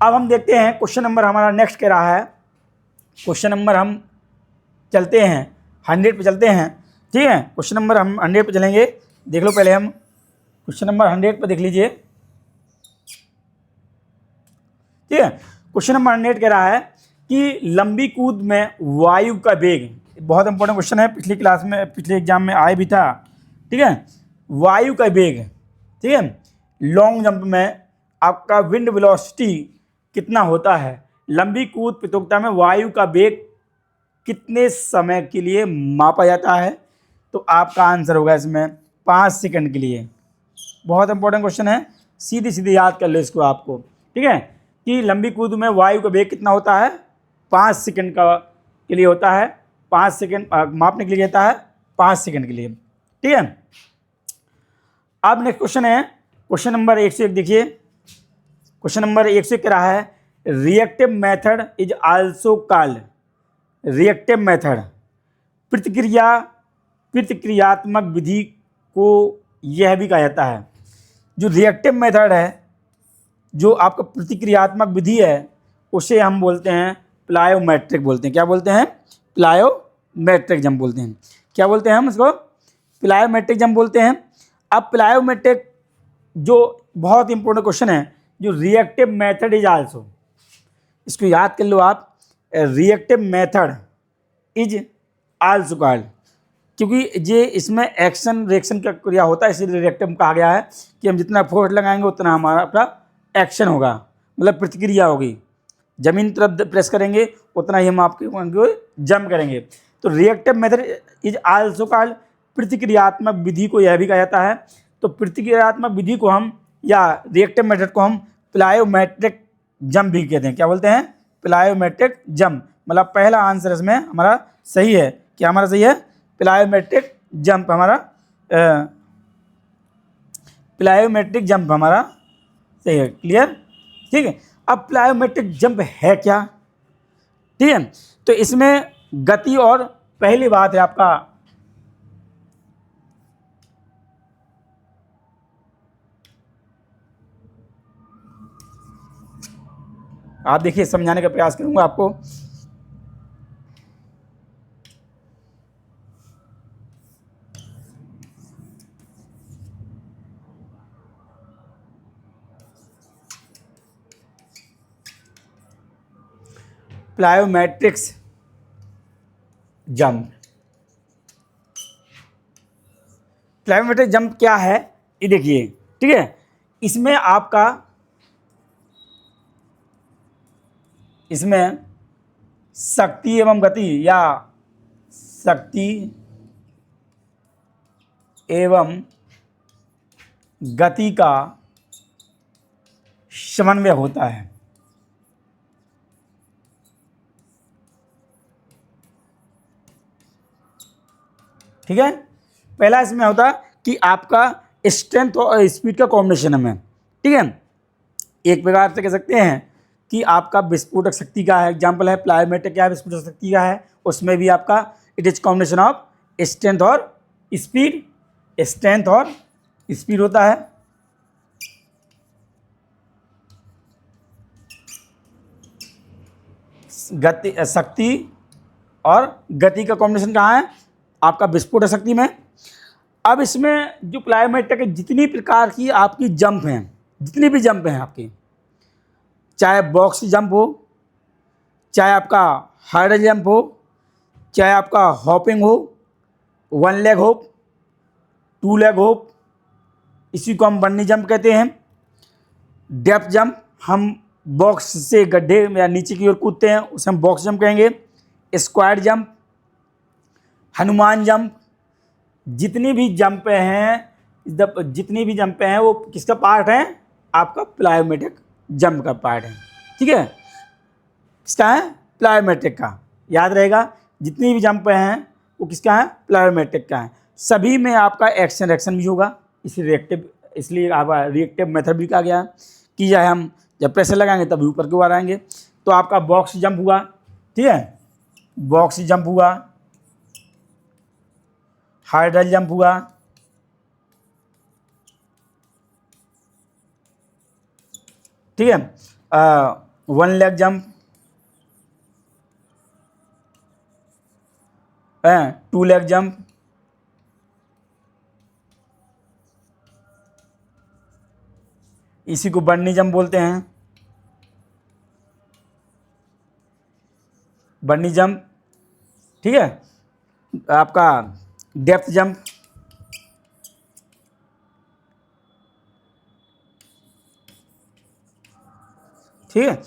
अब हम देखते हैं क्वेश्चन नंबर हमारा नेक्स्ट कह रहा है। क्वेश्चन नंबर हम चलते हैं 100 पे चलते हैं। ठीक है, क्वेश्चन नंबर हम 100 पे चलेंगे। देख लो पहले हम क्वेश्चन नंबर 100 पे देख लीजिए। ठीक है, क्वेश्चन नंबर 100 कह रहा है कि लंबी कूद में वायु का वेग, बहुत इंपॉर्टेंट क्वेश्चन है, पिछली क्लास में पिछले एग्जाम में आए भी था। ठीक है, वायु का वेग, ठीक है, लॉन्ग जंप में आपका विंड वेलोसिटी कितना होता है। लंबी कूद प्रतियोगिता में वायु का वेग कितने समय के लिए मापा जाता है। तो आपका आंसर होगा इसमें 5 सेकंड के लिए। बहुत इंपॉर्टेंट क्वेश्चन है, सीधी सीधी याद कर लो इसको आपको। ठीक है, कि लंबी कूद में वायु का वेग कितना होता है, 5 सेकंड का के लिए होता है। 5 सेकंड मापने के लिए होता है 5 सेकंड के लिए। ठीक है, अब नेक्स्ट क्वेश्चन है क्वेश्चन नंबर 101। देखिए क्वेश्चन नंबर 101 कह रहा है reactive method is also called, reactive method प्रतिक्रियात्मक विधि को यह भी कहा जाता है। जो रिएक्टिव मेथड है, जो आपका प्रतिक्रियात्मक विधि है, उसे हम बोलते हैं प्लायोमेट्रिक बोलते हैं। क्या बोलते हैं, प्लायोमेट्रिक जंप बोलते हैं। क्या बोलते हैं हम इसको, प्लायोमेट्रिक जंप बोलते हैं। अब प्लायोमेट्रिक जो बहुत इंपॉर्टेंट क्वेश्चन है, जो रिएक्टिव मेथड इज आल्सो, इसको याद कर लो आप, reactive method is also called, क्योंकि ये इसमें एक्शन रिएक्शन का क्रिया होता है, इसलिए रिएक्टिव कहा गया है कि हम जितना फोर्स लगाएंगे उतना हमारा अपना एक्शन होगा, मतलब प्रतिक्रिया होगी। जमीन तरफ प्रेस करेंगे उतना ही हम आपके जंप करेंगे। तो reactive method is also called, प्रतिक्रियात्मक विधि को यह भी कहा जाता है। तो प्रतिक्रियात्मक विधि को हम या रिएक्टिव मेथड को हम प्लायोमेट्रिक जंप भी कहते हैं। क्या बोलते हैं, प्लायोमेट्रिक जंप। मतलब पहला आंसर इसमें हमारा सही है। क्या हमारा सही है, प्लायोमेट्रिक जंप हमारा, प्लायोमेट्रिक जंप हमारा सही है। क्लियर, ठीक है। अब प्लायोमेट्रिक जंप है क्या, ठीक है। तो इसमें गति और पहली बात है आपका आप देखिए, समझाने का प्रयास करूंगा आपको। प्लायोमेट्रिक्स जंप, प्लायोमेट्रिक जंप क्या है ये देखिए, ठीक है। इसमें आपका, इसमें शक्ति एवं गति या शक्ति एवं गति का समन्वय होता है। ठीक है, पहला इसमें होता है कि आपका स्ट्रेंथ और स्पीड का कॉम्बिनेशन में, ठीक है। एक प्रकार से कह सकते हैं कि आपका विस्फोटक शक्ति का है, एग्जाम्पल है प्लायोमेट्रिक क्या है, विस्फोटक शक्ति का है। उसमें भी आपका it is combination of strength और स्पीड, स्ट्रेंथ और स्पीड होता है। गति, शक्ति और गति का कॉम्बिनेशन कहाँ है, आपका विस्फोटक शक्ति में। अब इसमें जो प्लायोमेट्रिक है, जितनी प्रकार की आपकी जंप हैं, जितनी भी जंप हैं आपकी, चाहे बॉक्स जंप हो, चाहे आपका हर्डल जंप हो, चाहे आपका हॉपिंग हो, one leg hop, two leg hop, इसी को हम बन्नी जंप कहते हैं। डेप्थ जंप, हम बॉक्स से गड्ढे या नीचे की ओर कूदते हैं, उसे हम बॉक्स जंप कहेंगे। स्क्वाड जंप, हनुमान जंप, जितनी भी जंप हैं, जितनी भी जंप हैं वो किसका पार्ट है, आपका प्लायोमेट्रिक जंप का पार्ट है। ठीक है, किसका है, प्लायोमेट्रिक का। याद रहेगा, जितनी भी जंप हैं वो किसका है, प्लायोमेट्रिक का है। सभी में आपका एक्शन रिएक्शन भी होगा, इसलिए रिएक्टिव, इसलिए आप रिएक्टिव मेथड भी कहा गया कि चाहे हम जब प्रेशर लगाएंगे तभी ऊपर की ओर आएंगे। तो आपका बॉक्स जंप हुआ, ठीक है, बॉक्स जंप हुआ, हाइड्रल जंप हुआ, ठीक है, one leg jump, two leg jump, इसी को बन्नी जंप बोलते हैं, बन्नी जंप, ठीक है, आपका डेप्थ जंप, ठीक है।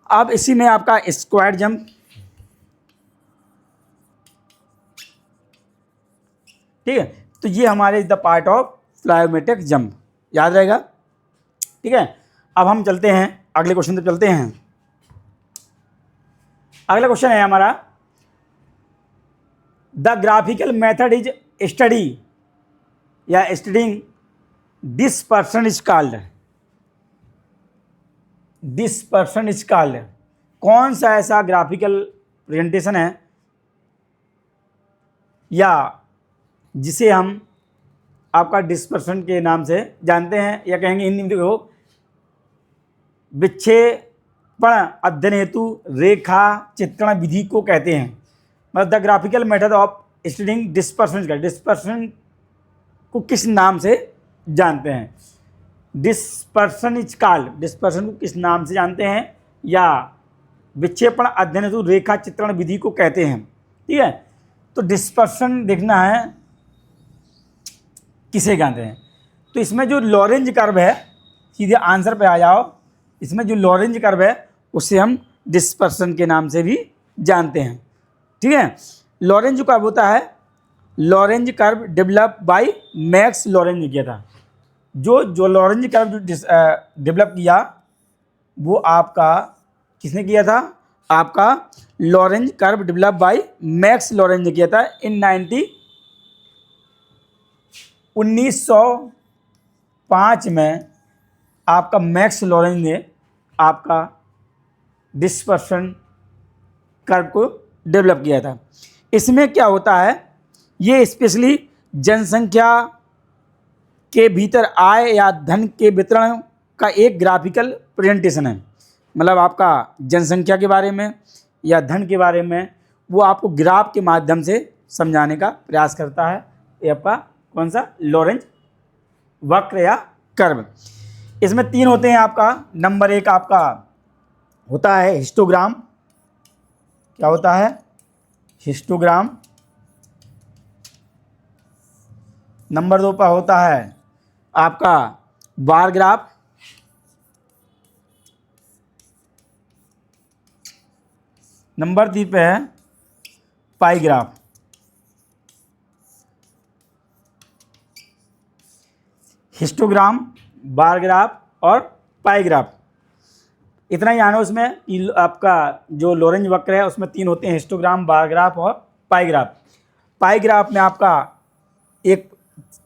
अब इसी में आपका स्क्वाड जंप, ठीक है। तो ये हमारे the part of plyometric jump, याद रहेगा, ठीक है। अब हम चलते हैं अगले क्वेश्चन पे चलते हैं। अगला क्वेश्चन है हमारा, the graphical method is study या studying this person is called, this person is called, कौन सा ऐसा ग्राफिकल प्रेजेंटेशन है या जिसे हम आपका डिस्पर्सन के नाम से जानते हैं, या कहेंगे हिंदी में देखो विक्षेपण अध्ययन हेतु रेखा चित्रण विधि को कहते हैं। मतलब the graphical method of studying dispersion का, डिस्पर्सन को किस नाम से जानते हैं, डिस्पर्सन इज कॉल्ड, डिस्पर्सन को किस नाम से जानते हैं या विक्षेपण अध्ययन हेतु रेखा चित्रण विधि को कहते हैं, ठीक है। तो डिस्पर्सन देखना है किसे कहते हैं। तो इसमें जो लॉरेंज कर्व है, सीधे आंसर पे आ जाओ, इसमें जो लॉरेंज कर्व है उसे हम डिस्पर्सन के नाम से भी जानते हैं, ठीक है। लॉरेंज कर्व होता है, Lorenz curve develop by Max Lorenz ने किया था। जो लॉरेंज कर्व जो डेवलप किया वो आपका किसने किया था, आपका Lorenz curve develop by Max Lorenz ने किया था इन 1905 में। आपका मैक्स लॉरेंज ने आपका डिस्पर्सन कर्व को डेवलप किया था। इसमें क्या होता है, ये स्पेशली जनसंख्या के भीतर आय या धन के वितरण का एक ग्राफिकल प्रेजेंटेशन है। मतलब आपका जनसंख्या के बारे में या धन के बारे में वो आपको ग्राफ के माध्यम से समझाने का प्रयास करता है। ये आपका कौन सा, लॉरेंज वक्र या कर्व। इसमें 3 होते हैं आपका। नंबर 1 आपका होता है हिस्टोग्राम, क्या होता है, हिस्टोग्राम। नंबर 2 पर होता है आपका बार ग्राफ। नंबर 3 पे है पाई ग्राफ। हिस्टोग्राम, बार ग्राफ और पाई ग्राफ, इतना ही जानो इसमें कि आपका जो लॉरेंज वक्र है उसमें 3 होते हैं, हिस्टोग्राम, बार ग्राफ और पाई ग्राफ। पाई ग्राफ में आपका एक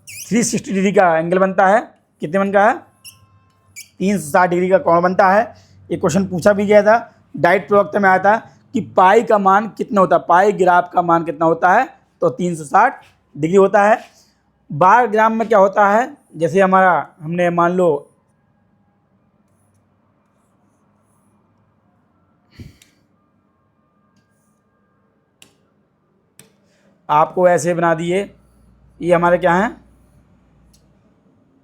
360 डिग्री का एंगल बनता है। कितने बनता है, 360 डिग्री का कोण बनता है। ये क्वेश्चन पूछा भी गया था, डाइट प्रवक्ता में आया था कि पाई का मान कितना होता है, पाई ग्राफ का मान कितना होता है, तो 360 डिग्री होता है। बार ग्राफ में क्या होता है, जैसे हमने मान लो आपको ऐसे बना दिए, ये हमारे क्या हैं,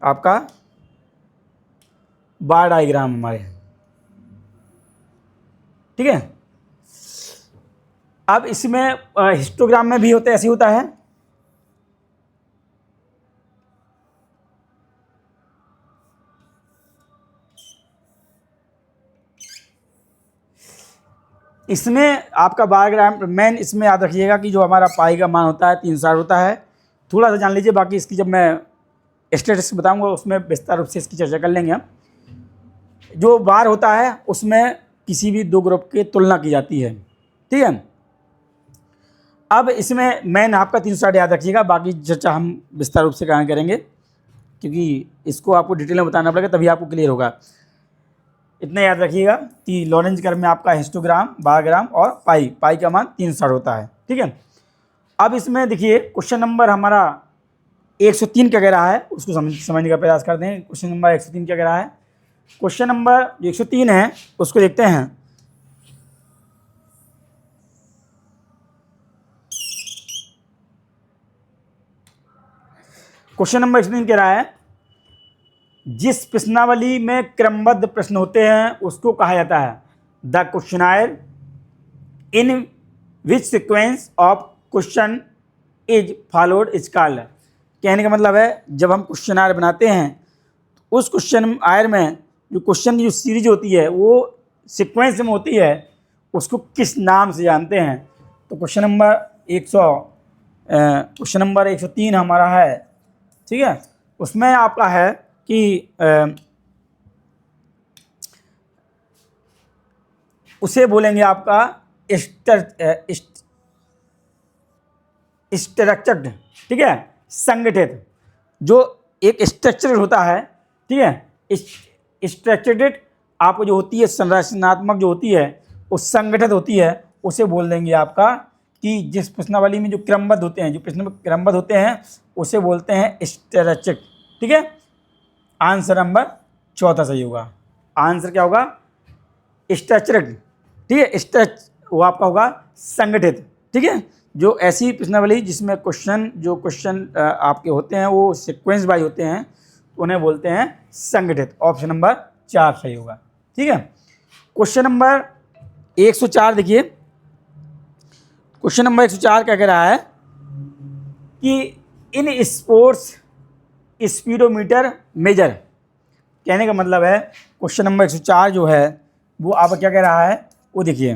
आपका बार डायग्राम हमारे, ठीक है। अब इसमें हिस्टोग्राम में भी होता है, ऐसे होता है। इसमें आपका बार ग्राफ मेन, इसमें याद रखिएगा कि जो हमारा पाई का मान होता है 360 होता है। थोड़ा सा जान लीजिए, बाकी इसकी जब मैं स्टेटिस्टिक्स बताऊंगा उसमें विस्तार रूप से इसकी चर्चा कर लेंगे हम। जो बार होता है उसमें किसी भी 2 ग्रुप की तुलना की जाती है, ठीक है। अब इसमें मेन आपका 360 याद रखिएगा, बाकी चर्चा हम विस्तार रूप से करेंगे, क्योंकि इसको आपको डिटेल में बताना पड़ेगा तभी आपको क्लियर होगा। इतना याद रखिएगा कि लॉरेंज कर्व में आपका हिस्टोग्राम, बारग्राम और पाई का मान 360 होता है। ठीक है, अब इसमें देखिए क्वेश्चन नंबर हमारा 103 क्या कह रहा है, उसको समझने का प्रयास करते हैं। क्वेश्चन नंबर 103 क्या कह रहा है? क्वेश्चन नंबर जो 103 है उसको देखते हैं। क्वेश्चन नंबर 103 कह रहा है, जिस प्रश्नावली में क्रमबद्ध प्रश्न होते हैं उसको कहा जाता है the questionnaire in which sequence of question is followed is called. कहने का मतलब है जब हम क्वेश्चनायर बनाते हैं उस क्वेश्चन आयर में जो क्वेश्चन की जो सीरीज होती है वो सीक्वेंस में होती है, उसको किस नाम से जानते हैं। तो क्वेश्चन नंबर 103 हमारा है। ठीक है, उसमें आपका है कि उसे बोलेंगे आपका स्ट्रक्चर्ड। ठीक है, संगठित, जो एक स्ट्रक्चर होता है। ठीक है, स्ट्रक्चर्ड आपको जो होती है संरचनात्मक जो होती है वो संगठित होती है, उसे बोल देंगे आपका कि जिस प्रश्नावली में जो क्रमबद्ध होते हैं, जो प्रश्न में क्रमबद्ध होते हैं उसे बोलते हैं स्ट्रक्चर्ड। ठीक है, आंसर नंबर चौथा सही होगा। आंसर क्या होगा? स्ट्रक्चर्ड। ठीक है, वो आपका होगा संगठित। ठीक है, जो ऐसी प्रश्नावली जिसमें क्वेश्चन आपके होते हैं वो सीक्वेंस वाइज होते हैं उन्हें बोलते हैं संगठित। ऑप्शन नंबर 4 सही होगा। ठीक है, क्वेश्चन नंबर 104 देखिए। क्वेश्चन नंबर 104 क्या कह रहा है कि इन स्पोर्ट्स स्पीडोमीटर मेजर। कहने का मतलब है क्वेश्चन नंबर 104 जो है वो आप क्या कह रहा है वो देखिए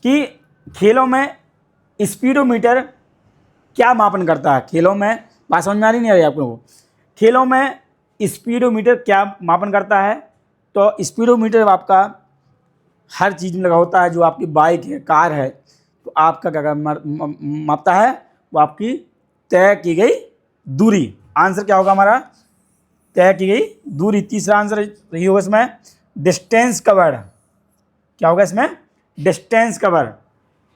कि खेलों में स्पीडोमीटर क्या मापन करता है। खेलों में, बात समझ में आ रही नहीं आ रही आप लोगों को? खेलों में स्पीडोमीटर क्या मापन करता है? तो स्पीडोमीटर आपका हर चीज़ में लगा होता है। जो आपकी बाइक है, कार है, तो आपका क्या मापता है? वो आपकी तय की गई दूरी। आंसर क्या होगा हमारा? तय की गई दूरी। तीसरा आंसर यही होगा इसमें डिस्टेंस कवर्ड। क्या होगा इसमें? Distance cover.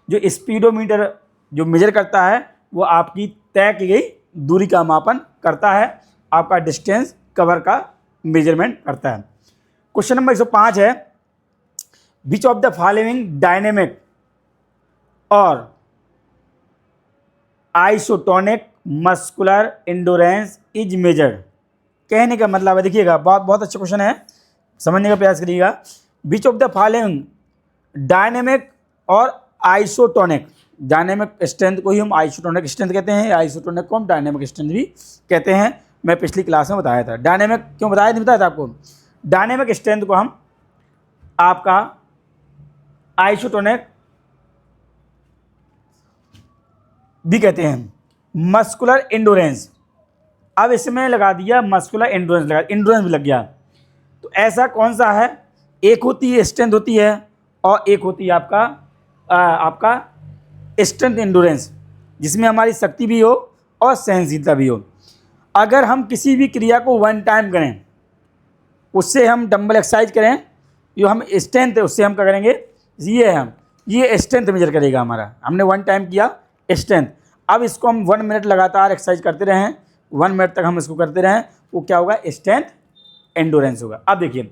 जो स्पीडोमीटर जो मेजर करता है वो आपकी तय की गई दूरी का मापन करता है, आपका डिस्टेंस कवर का मेजरमेंट करता है। क्वेश्चन नंबर 105 है, which of the following dynamic और isotonic muscular endurance is measured. कहने का मतलब है, देखिएगा बहुत अच्छा क्वेश्चन है, समझने का प्रयास करिएगा। Which of the following dynamic और आइसोटोनिक, डायनेमिक स्ट्रेंथ को ही हम आइसोटोनिक स्ट्रेंथ कहते हैं, आइसोटोनिक को हम डायनेमिक स्ट्रेंथ भी कहते हैं। मैं पिछली क्लास में बताया था। डायनेमिक क्यों बताया, नहीं बताया था आपको? डायनेमिक स्ट्रेंथ को हम आपका आइसोटोनिक भी कहते हैं। मस्कुलर एंडोरेंस, अब इसमें लगा दिया मस्कुलर एंडोरेंस, लगा एंडोरेंस भी लग गया। तो ऐसा कौन सा है? एक होती है स्ट्रेंथ होती है और एक होती है आपका स्ट्रेंथ एंडोरेंस, जिसमें हमारी शक्ति भी हो और सहनशीलता भी हो। अगर हम किसी भी क्रिया को 1 टाइम करें, उससे हम डंबल एक्सरसाइज करें, जो हम स्ट्रेंथ है उससे हम क्या करेंगे, ये स्ट्रेंथ मेजर करेगा हमारा। हमने 1 टाइम किया स्ट्रेंथ, अब इसको हम 1 मिनट लगातार एक्सरसाइज करते रहें, 1 मिनट तक हम इसको करते रहें, वो क्या होगा? स्ट्रेंथ एंडोरेंस होगा। अब देखिए,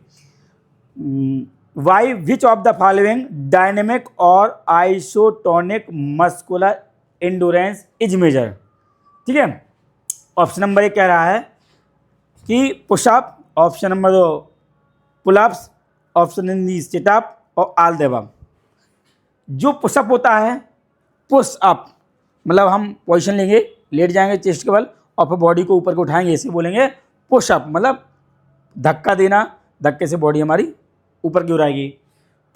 Y which of the following dynamic और isotonic muscular endurance is major. ठीक है, ऑप्शन नंबर 1 कह रहा है कि pushup, option number 2 pullups, option in sit-up और ऑल द अबव। जो पुशअप होता है, पुश अप मतलब हम पोजीशन लेंगे, लेट जाएंगे चेस्ट के बल और फिर बॉडी को ऊपर को उठाएंगे, इसे बोलेंगे पुशअप, मतलब धक्का देना, धक्के से बॉडी हमारी ऊपर की ओर आएगी।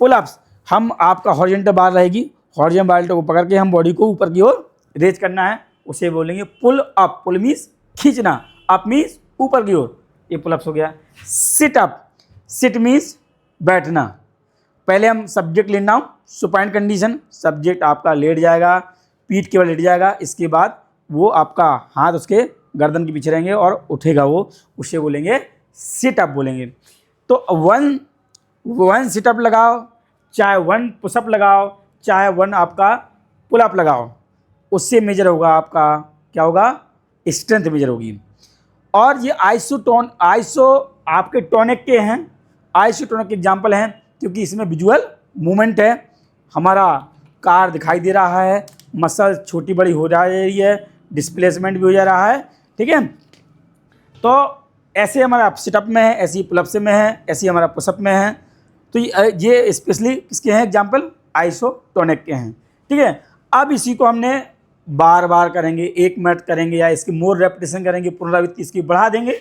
पुलअप्स, हम आपका हॉरिजॉन्टल बार रहेगी, हॉरिजॉन्टल बार को पकड़ के हम बॉडी को ऊपर की ओर रेज करना है, उसे बोलेंगे पुल अप। पुल मीन्स खींचना, अप मीन्स ऊपर की ओर, ये पुलअप्स हो गया। सिट अप, सिट मीन्स बैठना। पहले हम सब्जेक्ट लेना हो, सुपाइन कंडीशन, सब्जेक्ट आपका लेट जाएगा, पीठ केवल लेट जाएगा, इसके बाद वो आपका हाथ उसके गर्दन के पीछे रहेंगे और उठेगा वो, उसे बोलेंगे सिटअप बोलेंगे। तो 1 सिटअप लगाओ, चाहे 1 पुशअप लगाओ, चाहे 1 आपका पुलअप लगाओ, उससे मेजर होगा आपका, क्या होगा, स्ट्रेंथ मेजर होगी। और ये आइसो आपके टॉनिक के हैं, आइसोटोनिक के एग्जाम्पल हैं, क्योंकि इसमें विजुअल मूवमेंट है, हमारा कार दिखाई दे रहा है, मसल छोटी बड़ी हो जा रही है, डिस्प्लेसमेंट भी हो जा रहा है, ठीक है। तो ऐसे हमारा सिटअप में है, ऐसी पुलअप से में है, ऐसी हमारा पुशअप में है। तो ये स्पेशली किसके हैं एग्जाम्पल, आइसोटोनिक के हैं, ठीक है। अब इसी को हमने बार बार करेंगे, 1 मिनट करेंगे या इसकी मोर रेपिटेशन करेंगे, पुनरावृत्ति इसकी बढ़ा देंगे,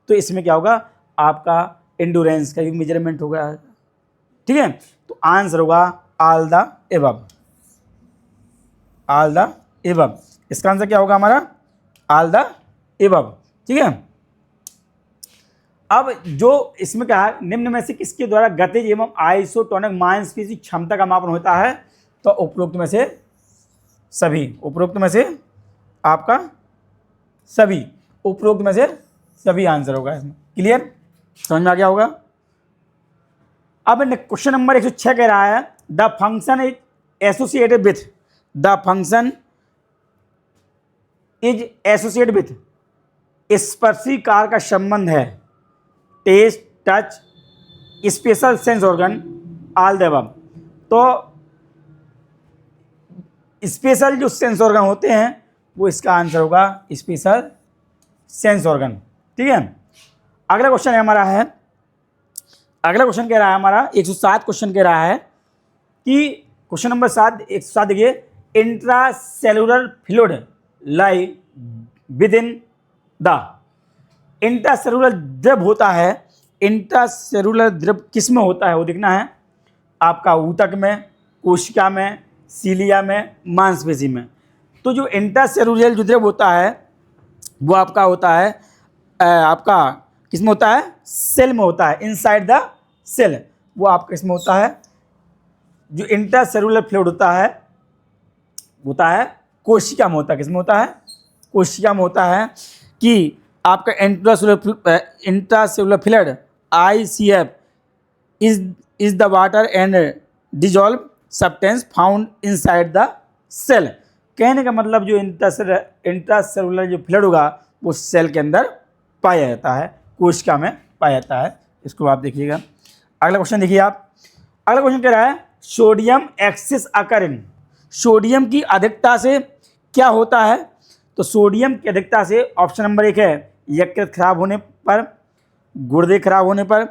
तो इसमें क्या होगा, आपका एंडोरेंस का भी मेजरमेंट होगा, ठीक है। तो आंसर होगा all the above, all the above. इसका आंसर क्या होगा हमारा, ऑल द एबव, ठीक है। अब जो इसमें क्या है, निम्न में से किसके द्वारा गतिज एवं आइसोटोनिक मांसपेशी क्षमता का मापन होता है, तो उपरोक्त में से सभी, उपरोक्त में से आपका सभी, उपरोक्त में से सभी आंसर होगा इसमें। क्लियर, समझ में आ गया होगा। अब क्वेश्चन नंबर 106 कह रहा है, the function is associated with, the function is associated with स्पर्शिकार का संबंध है, test, touch, special sense organ, all the above. तो स्पेशल जो सेंस ऑर्गन होते हैं वो इसका आंसर होगा स्पेशल सेंस ऑर्गन, ठीक है। अगला क्वेश्चन है हमारा है, अगला क्वेश्चन कह रहा है हमारा 107 क्वेश्चन कह रहा है कि क्वेश्चन नंबर 107 देखिए, intracellular fluid lie with in the, intracellular द्रव होता है, इंट्रासेलुलर द्रव किस में होता है वो देखना है, आपका ऊतक में, कोशिका में, सीलिया में, मांसपेशी में। तो जो इंट्रासेलुलर जो द्रव होता है वो आपका होता है, आपका किस में होता है, सेल में होता है, इनसाइड द सेल, वो आपका इसमें होता है। जो इंट्रासेलुलर फ्लूइड होता है कोशिका में होता है, किस में होता है, कोशिका में होता है, कि आपका intracellular fluid ICF is the water and dissolve substance found inside the cell. कहने का मतलब जो इंट्रासेलुलर जो फ्लूइड होगा वो सेल के अंदर पाया जाता है, कोशिका में पाया जाता है। इसको आप देखिएगा। अगला क्वेश्चन देखिए आप, अगला क्वेश्चन कह रहा है, सोडियम एक्सेस अकर इन, सोडियम की अधिकता से क्या होता है, तो सोडियम की अधिकता से ऑप्शन नंबर 1 है यकृत खराब होने पर, गुर्दे खराब होने पर,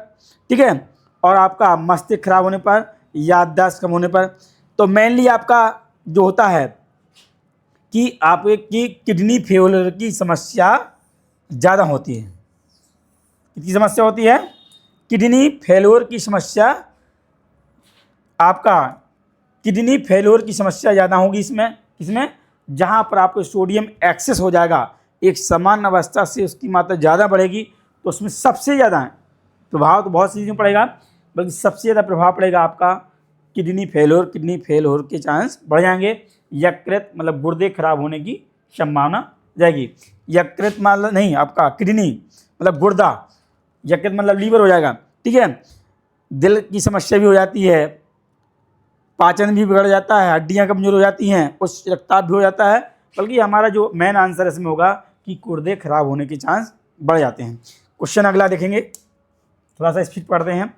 ठीक है, और आपका मस्तिष्क खराब होने पर, याददाश्त कम होने पर। तो मेनली आपका जो होता है कि आपकी किडनी फेलियर की समस्या ज़्यादा होती है, कितनी समस्या होती है, किडनी फेलियर की समस्या, आपका किडनी फेलियर की समस्या ज़्यादा होगी इसमें जहाँ पर आपको सोडियम एक्सेस हो जाएगा, एक समान अवस्था से उसकी मात्रा ज़्यादा बढ़ेगी, तो उसमें सबसे ज़्यादा प्रभाव तो बहुत सी चीज़ों पड़ेगा, बल्कि सबसे ज़्यादा प्रभाव पड़ेगा आपका किडनी फेलियर के चांस बढ़ जाएंगे। यकृत मतलब गुर्दे खराब होने की संभावना जाएगी, यकृत मतलब नहीं, आपका किडनी मतलब गुर्दा, यकृत मतलब लीवर हो जाएगा, ठीक है। दिल की समस्या भी हो जाती है, पाचन भी बिगड़ जाता है, हड्डियां कमजोर हो जाती हैं, उच्च रक्तचाप भी हो जाता है, बल्कि हमारा जो मेन आंसर इसमें होगा कि गुर्दे खराब होने के चांस बढ़ जाते हैं। क्वेश्चन अगला देखेंगे, थोड़ा सा स्पीड पढ़ते हैं।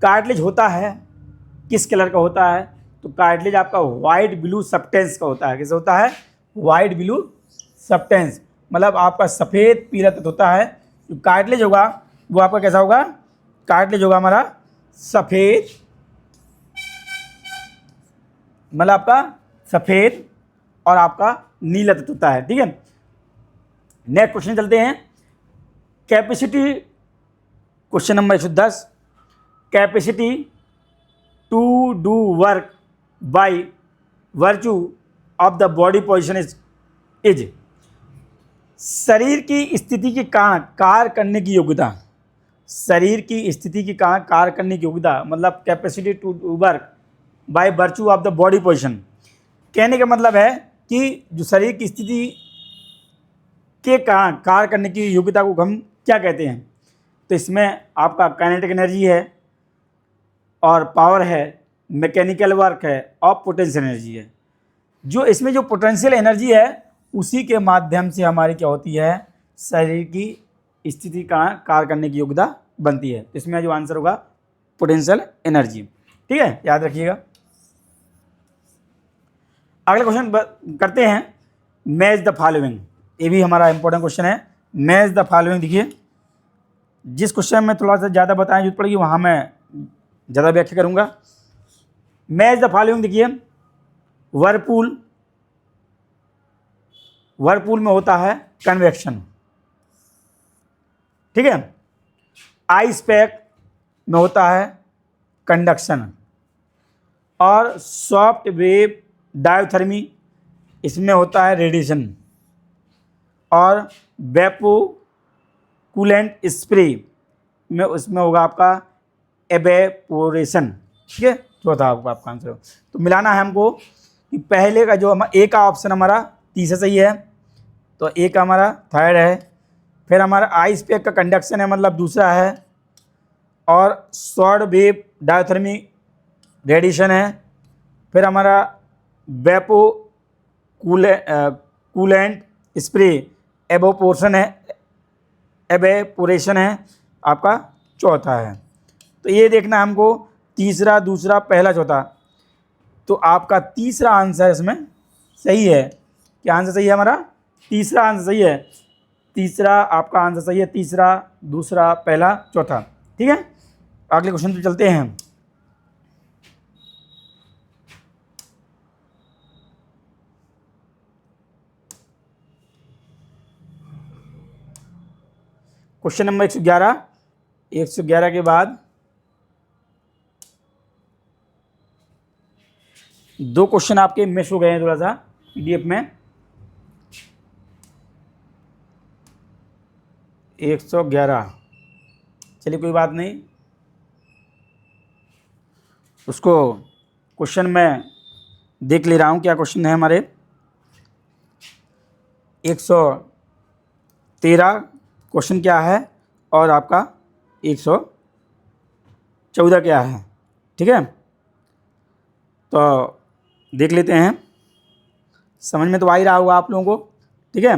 कार्टिलेज होता है किस कलर का होता है, तो कार्टिलेज आपका वाइट ब्लू सब्सटेंस का होता है, किस होता है, वाइट ब्लू सब्सटेंस, मतलब आपका सफ़ेद पीला तत्व होता है। जो कार्टिलेज होगा वो आपका कैसा होगा, कार्टिलेज होगा हमारा सफ़ेद, मतलब आपका सफ़ेद और आपका नीला तत्व होता है, ठीक है। नेक्स्ट क्वेश्चन चलते हैं, capacity, question number 110, capacity to do work by virtue of the body position is, शरीर की स्थिति के कारण कार्य करने की योग्यता, शरीर की स्थिति के कारण कार्य करने की योग्यता, मतलब capacity to do work by virtue of the body position कहने का मतलब है कि जो शरीर की स्थिति के कारण कार्य करने की योग्यता को हम क्या कहते हैं। तो इसमें आपका काइनेटिक एनर्जी है और पावर है, मैकेनिकल वर्क है और पोटेंशियल एनर्जी है। जो इसमें जो पोटेंशियल एनर्जी है उसी के माध्यम से हमारी क्या होती है, शरीर की स्थिति का कार्य करने की योग्यता बनती है। तो इसमें जो आंसर होगा पोटेंशियल एनर्जी। ठीक है, याद रखिएगा। अगला क्वेश्चन करते हैं, मैच द फॉलोइंग। ये भी हमारा इंपॉर्टेंट क्वेश्चन है। मैच द फॉलोइंग, देखिए जिस क्वेश्चन में थोड़ा सा ज़्यादा बताने जरूरत पड़ेगी वहाँ मैं ज़्यादा व्याख्या करूँगा। मैच द फॉलोइंग, देखिए वर्लपूल में होता है कन्वेक्शन, ठीक है। आइस पैक में होता है कंडक्शन, और सॉफ्ट वेव डायोथर्मी इसमें होता है रेडिएशन, और वेपो कूलेंट स्प्रे में उसमें होगा आपका एवेपोरेशन। ठीक है, चौथा आपका आंसर। तो मिलाना है हमको कि पहले का जो ए का ऑप्शन हमारा तीसरा सही है, तो ए का हमारा थर्ड है। फिर हमारा आइस पैक का कंडक्शन है, मतलब दूसरा है, और शॉर्ट वेव डायोथर्मी रेडिएशन है। फिर हमारा वेपो कूलेंट स्प्रे एवेपोरेशन है आपका चौथा है। तो ये देखना हमको तीसरा, दूसरा, पहला, चौथा। तो आपका तीसरा आंसर इसमें सही है। क्या आंसर सही है हमारा? तीसरा आंसर सही है। तीसरा आपका आंसर सही है, तीसरा, दूसरा, पहला, चौथा। ठीक है, अगले क्वेश्चन पे चलते हैं। Question number 111। 111 के बाद दो क्वेश्चन आपके मिस हो गए हैं थोड़ा सा पीडीएफ में। 111, चलिए कोई बात नहीं, उसको क्वेश्चन में देख ले रहा हूँ क्या क्वेश्चन है हमारे। 113 क्वेश्चन क्या है और आपका 114 क्या है। ठीक है, तो देख लेते हैं, समझ में तो आ ही रहा होगा आप लोगों को। ठीक है,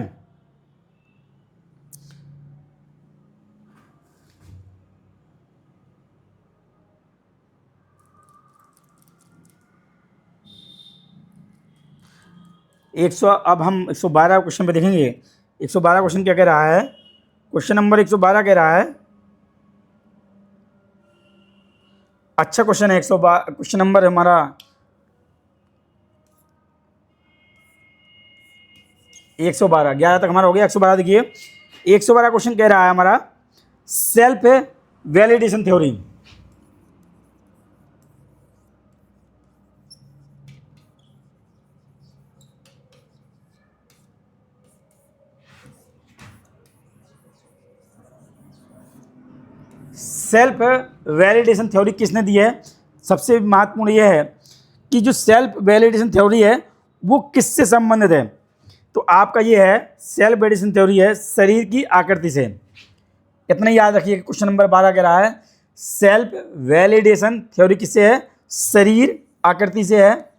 अब हम 112 क्वेश्चन पे देखेंगे। 112 क्वेश्चन क्या कह रहा है? क्वेश्चन नंबर 112 कह रहा है, अच्छा क्वेश्चन है। 112 क्वेश्चन नंबर हमारा 112, 11 तक हमारा हो गया। 112 देखिए, 112 क्वेश्चन कह रहा है हमारा self validation theory. Self validation theory किसने दी है? सबसे महत्वपूर्ण यह है कि जो सेल्फ वैलिडेशन थ्योरी है वो किससे संबंधित है। तो आपका ये है सेल्फ वैलिडेशन थ्योरी है शरीर की आकृति से। इतना याद रखिए। क्वेश्चन नंबर 12 कह रहा है सेल्फ वैलिडेशन थ्योरी किससे है? शरीर आकृति से है।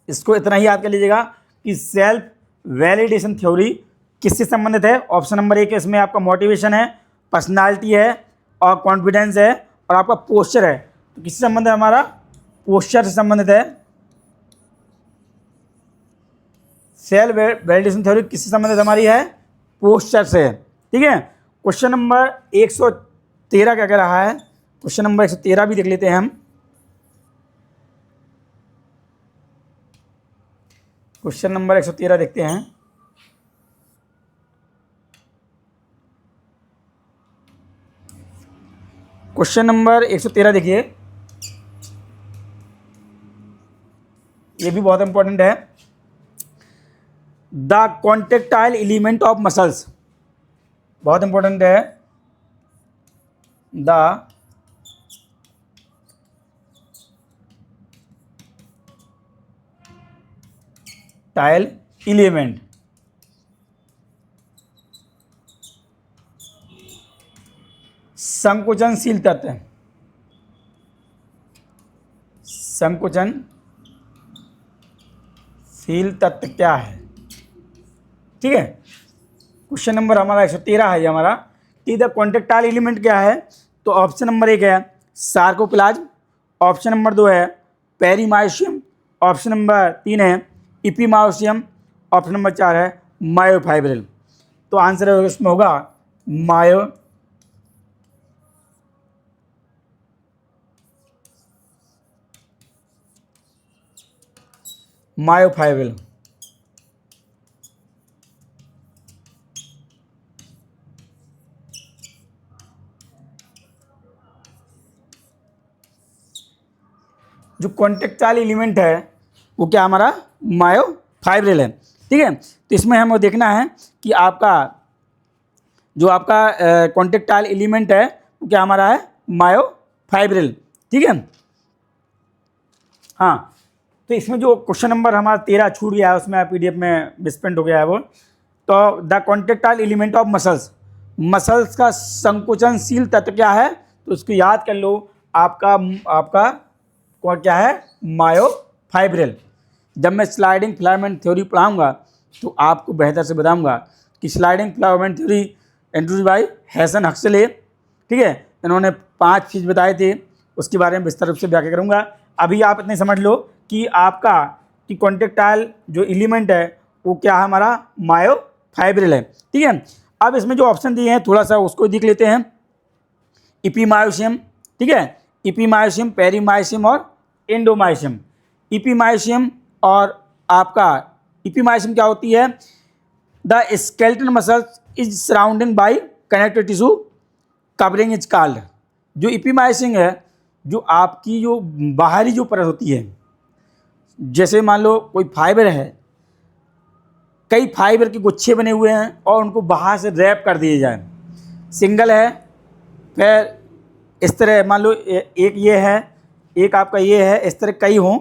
इसको इतना ही याद कर लीजिएगा कि सेल्फ वैलिडेशन थ्योरी किससे संबंधित है। ऑप्शन नंबर 1 इसमें आपका मोटिवेशन है, पर्सनालिटी है और कॉन्फिडेंस है और आपका पोस्चर है। तो किससे संबंध है? हमारा पोस्चर से संबंधित है। सेल्फ वैलिडेशन थ्योरी किससे संबंधित हमारी है? पोस्चर से। ठीक है, क्वेश्चन नंबर 113 क्या कह रहा है? क्वेश्चन नंबर 113 भी देख लेते हैं हम। क्वेश्चन नंबर 113 देखते हैं। क्वेश्चन नंबर 113 देखिए, ये भी बहुत इंपॉर्टेंट है। The contractile element of muscles, बहुत इंपॉर्टेंट है। The tile element. संकुचनशील तत्व, संकुचनशील तत्व क्या है? ठीक है, क्वेश्चन नंबर हमारा 113 है ये हमारा कि द कॉन्टेक्टाइल एलिमेंट क्या है। तो ऑप्शन नंबर 1 है सार्कोप्लाज्म, ऑप्शन नंबर 2 है पेरीमायोसियम, ऑप्शन नंबर 3 है इपीमायोसियम, ऑप्शन नंबर 4 है मायोफाइब्रिल। तो आंसर इसमें होगा मायोफाइब्रिल। जो कॉन्टेक्टाइल एलिमेंट है वो क्या हमारा मायोफाइब्रिल है। ठीक है, तो इसमें हमें देखना है कि आपका जो आपका कॉन्टेक्टाइल एलिमेंट है वो क्या हमारा है मायोफाइब्रिल। ठीक है, हाँ, तो इसमें जो क्वेश्चन नंबर हमारा 13 छूट गया है उसमें पीडीएफ में मिसप्रिंट हो गया है वो। तो the contractile element of muscles, muscles का संकुचनशील तत्व क्या है? तो उसको याद कर लो, आपका क्या है मायोफाइब्रिल। जब मैं स्लाइडिंग फिलामेंट थ्योरी पढ़ाऊंगा तो आपको बेहतर से बताऊंगा कि sliding filament theory introduce by Hesson Huxley. ठीक है, इन्होंने 5 चीज़ बताए थे, उसके बारे में विस्तार रूप से व्याख्या करूंगा। अभी आप इतने समझ लो कि आपका कि कॉन्टेक्टाइल जो एलिमेंट है वो क्या है हमारा मायोफाइब्रिल है। ठीक है, अब इसमें जो ऑप्शन दिए हैं थोड़ा सा उसको देख लेते हैं। इपीमायोसियम, ठीक है, इपीमायोसियम, पेरीमायोसियम और एंडोमायोसियम। इपीमायोसियम और आपका इपीमायोसियम क्या होती है? The skeletal muscles is surrounding bye connective tissue covering is called. जो इपीमायोसियम है, जो आपकी जो बाहरी जो परत होती है, जैसे मान लो कोई फाइबर है, कई फाइबर के गुच्छे बने हुए हैं और उनको बाहर से रैप कर दिए जाए। सिंगल है, फिर इस तरह मान लो एक ये है, एक आपका ये है, इस तरह कई हों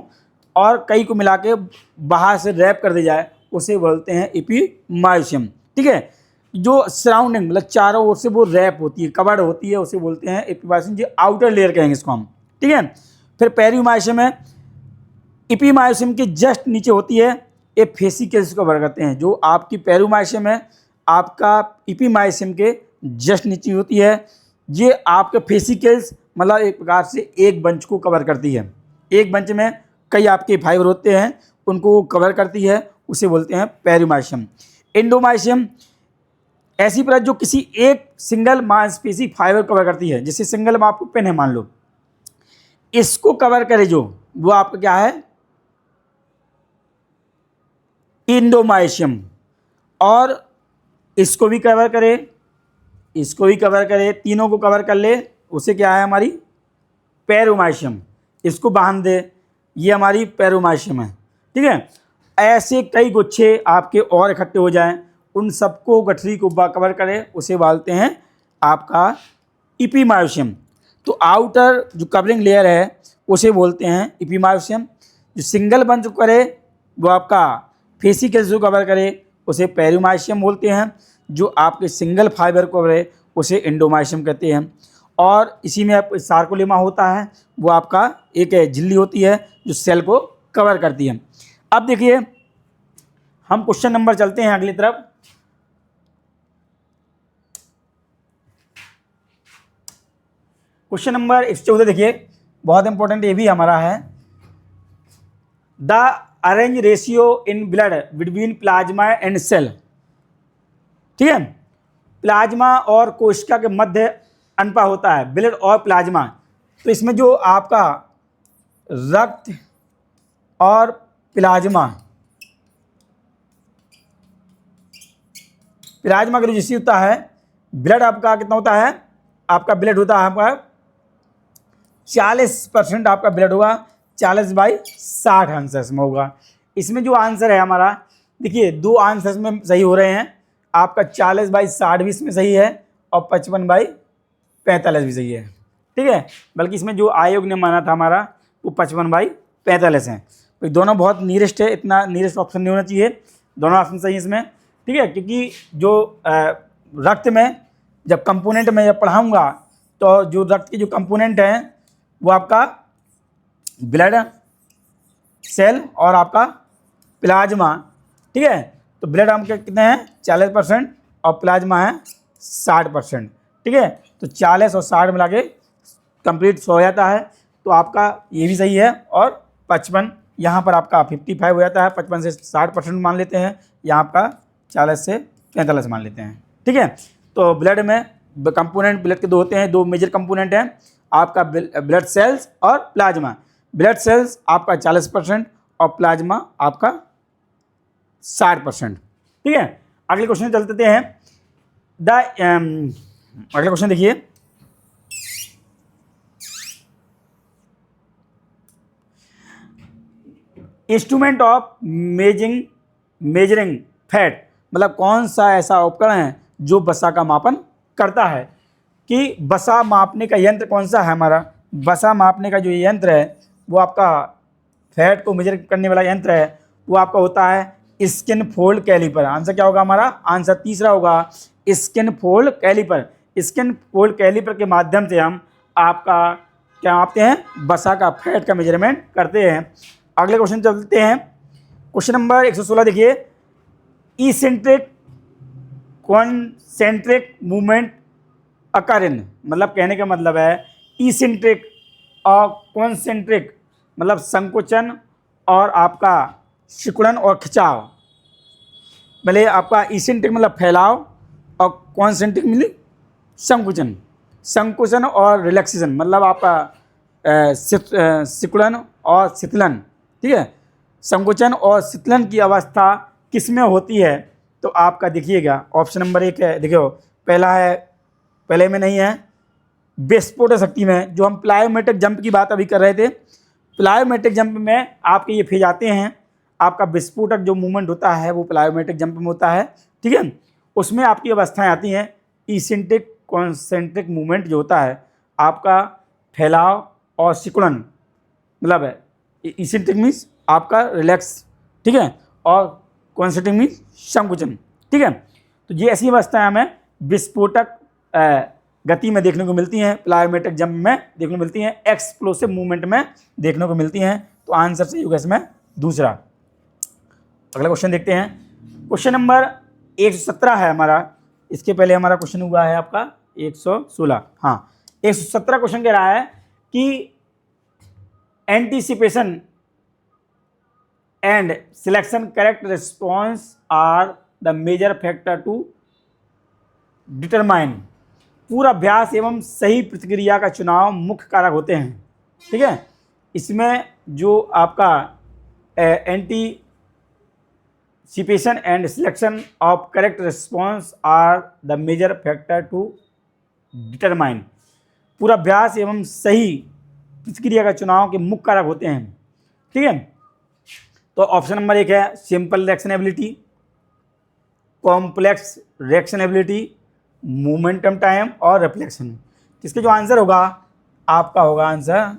और कई को मिला के बाहर से रैप कर दिया जाए, उसे बोलते हैं इपीमायोसियम। ठीक है, जो सराउंडिंग मतलब चारों ओर से वो रैप होती है, कवर्ड होती है, उसे बोलते हैं इपीमायोसियम। जो आउटर लेयर कहेंगे इसको हम। ठीक है, फिर पेरीमायोसियम है, इपीमायोसियम के जस्ट नीचे होती है, ये फेसिकल्स को कवर करते हैं। जो आपकी पेरीमायोसियम है आपका इपीमायोसियम के जस्ट नीचे होती है, ये आपके फेसिकल्स मतलब एक प्रकार से एक बंच को कवर करती है। एक बंच में कई आपके फाइबर होते हैं, उनको कवर करती है, उसे बोलते हैं पेरीमायोसियम। एंडोमायोसियम ऐसी परत जो किसी एक सिंगल मांसपेशी फाइबर कवर करती है, जैसे सिंगल में आपको पेन है मान लो, इसको कवर करे जो वो आपका क्या है एंडोमायोसियम। और इसको भी कवर करे, इसको भी कवर करे, तीनों को कवर कर ले, उसे क्या है हमारी पेरीमायोसियम। इसको बांध दे, ये हमारी पेरीमायोसियम है। ठीक है, ऐसे कई गुच्छे आपके और इकट्ठे हो जाएं, उन सबको गठरी को कवर करे, उसे बोलते हैं आपका इपीमायोसियम। तो आउटर जो कवरिंग लेयर है उसे बोलते हैं इपीमायोसियम। जो सिंगल बंच करे वो आपका फेसिकल्स को कवर करे, उसे पेरीमायोसियम बोलते हैं। जो आपके सिंगल फाइबर को कवर है उसे एंडोमायोसियम कहते हैं। और इसी में आप सार्कोलेमा होता है, वो आपका एक झिल्ली होती है जो सेल को कवर करती है। अब देखिए हम क्वेश्चन नंबर चलते हैं अगली तरफ। क्वेश्चन नंबर 14 देखिए, बहुत इंपॉर्टेंट ये भी हमारा है। The arrange ratio in blood between plasma and cell. ठीक है, प्लाज्मा और कोशिका के मध्य अनुपात होता है ब्लड और प्लाज्मा। तो इसमें जो आपका रक्त और प्लाज्मा का रेशियो होता है, ब्लड आपका कितना होता है, आपका ब्लड होता है आपका 40% आपका ब्लड होगा, 40/60 आंसर्स में होगा। इसमें जो आंसर है हमारा, देखिए 2 आंसर्स में सही हो रहे हैं, आपका 40/60 भी इसमें सही है और 55/45 भी सही है। ठीक है, बल्कि इसमें जो आयोग ने माना था हमारा वो 55/45 है। भाई दोनों बहुत नियरेस्ट है, इतना नियरेस्ट ऑप्शन नहीं होना चाहिए, दोनों ऑप्शन सही है इसमें, ठीक है। क्योंकि जो रक्त में जब कंपोनेंट में जब पढ़ाऊँगा तो जो रक्त के जो कंपोनेंट हैं वो आपका ब्लड सेल और आपका प्लाज्मा, ठीक है। तो ब्लड आपके कितने हैं 40% और प्लाज्मा है 60%, ठीक है। तो 40 और 60 मिला के कंप्लीट 100 हो जाता है, तो आपका ये भी सही है। और 55 यहाँ पर आपका 55 हो जाता है, 55 से 60% मान लेते हैं, यहाँ आपका 40 से 45 मान लेते हैं, ठीक है। तो ब्लड में कंपोनेंट ब्लड के दो होते हैं, दो मेजर कंपोनेंट हैं, आपका ब्लड सेल्स और प्लाज्मा। ब्लड सेल्स आपका 40% और प्लाज्मा आपका 60%, ठीक है। अगले क्वेश्चन चलते हैं। अगला क्वेश्चन देखिए, इंस्ट्रूमेंट ऑफ मेजरिंग फैट, मतलब कौन सा ऐसा उपकरण है जो वसा का मापन करता है। कि वसा मापने का यंत्र कौन सा है हमारा, वसा मापने का जो यंत्र है वो आपका फैट को मेजर करने वाला यंत्र है, वो आपका होता है स्किन फोल्ड कैलिपर। आंसर क्या होगा हमारा, आंसर तीसरा होगा skin fold caliper. Skin fold caliper के माध्यम से हम आपका क्या मापते हैं, वसा का फैट का मेजरमेंट करते हैं। अगले क्वेश्चन चलते हैं, क्वेश्चन नंबर 116 देखिए, इसेंट्रिक कॉन्सेंट्रिक मूवमेंट अकर इन, मतलब कहने का मतलब है इसेंट्रिक और कॉन्सेंट्रिक मतलब संकुचन और आपका सिकुड़न और खिंचाव। भले आपका इसेंट्रिक मतलब फैलाव और कॉन्सेंट्रिक मतलब संकुचन, संकुचन और रिलैक्सेशन मतलब आपका सिकुड़न और शीतलन, ठीक है। संकुचन और शीतलन की अवस्था किस में होती है, तो आपका देखिएगा ऑप्शन नंबर 1 है, देखियो पहला है, पहले में नहीं है, विस्फोटक शक्ति में। जो हम प्लायोमेट्रिक जंप की बात अभी कर रहे थे, प्लायोमेट्रिक जंप में आपके ये फेज आते हैं, आपका विस्फोटक जो मूवमेंट होता है वो प्लायोमेट्रिक जंप में होता है, ठीक है। उसमें आपकी अवस्थाएं आती हैं, इसेंट्रिक कॉन्सेंट्रिक मूवमेंट जो होता है आपका फैलाव और सिकुड़न, मतलब है इसेंट्रिक मीन्स आपका रिलैक्स, ठीक है, और कॉन्सेंट्रिक मीन्स संकुचन, ठीक है। तो ये ऐसी अवस्थाएं हमें विस्फोटक गति में देखने को मिलती हैं, प्लायोमेट्रिक जंप में देखने को मिलती हैं, एक्सप्लोसिव मूवमेंट में देखने को मिलती हैं। तो आंसर सही होगा इसमें दूसरा। अगला क्वेश्चन देखते हैं, क्वेश्चन नंबर 117 है हमारा, इसके पहले हमारा क्वेश्चन हुआ है आपका 116, हाँ 117 क्वेश्चन कह रहा है कि anticipation and selection correct response are the major factor to determine, पूर्वाभ्यास एवं सही प्रतिक्रिया का चुनाव मुख्य कारक होते हैं, ठीक है। इसमें जो आपका anticipation and selection of correct response are the major factor to determine, पूर्वाभ्यास एवं सही प्रतिक्रिया का चुनाव के मुख्य कारक होते हैं, ठीक है। तो ऑप्शन नंबर 1 है simple reaction ability, complex reaction ability, momentum time और रिफ्लेक्शन। इसके जो आंसर होगा आपका होगा आंसर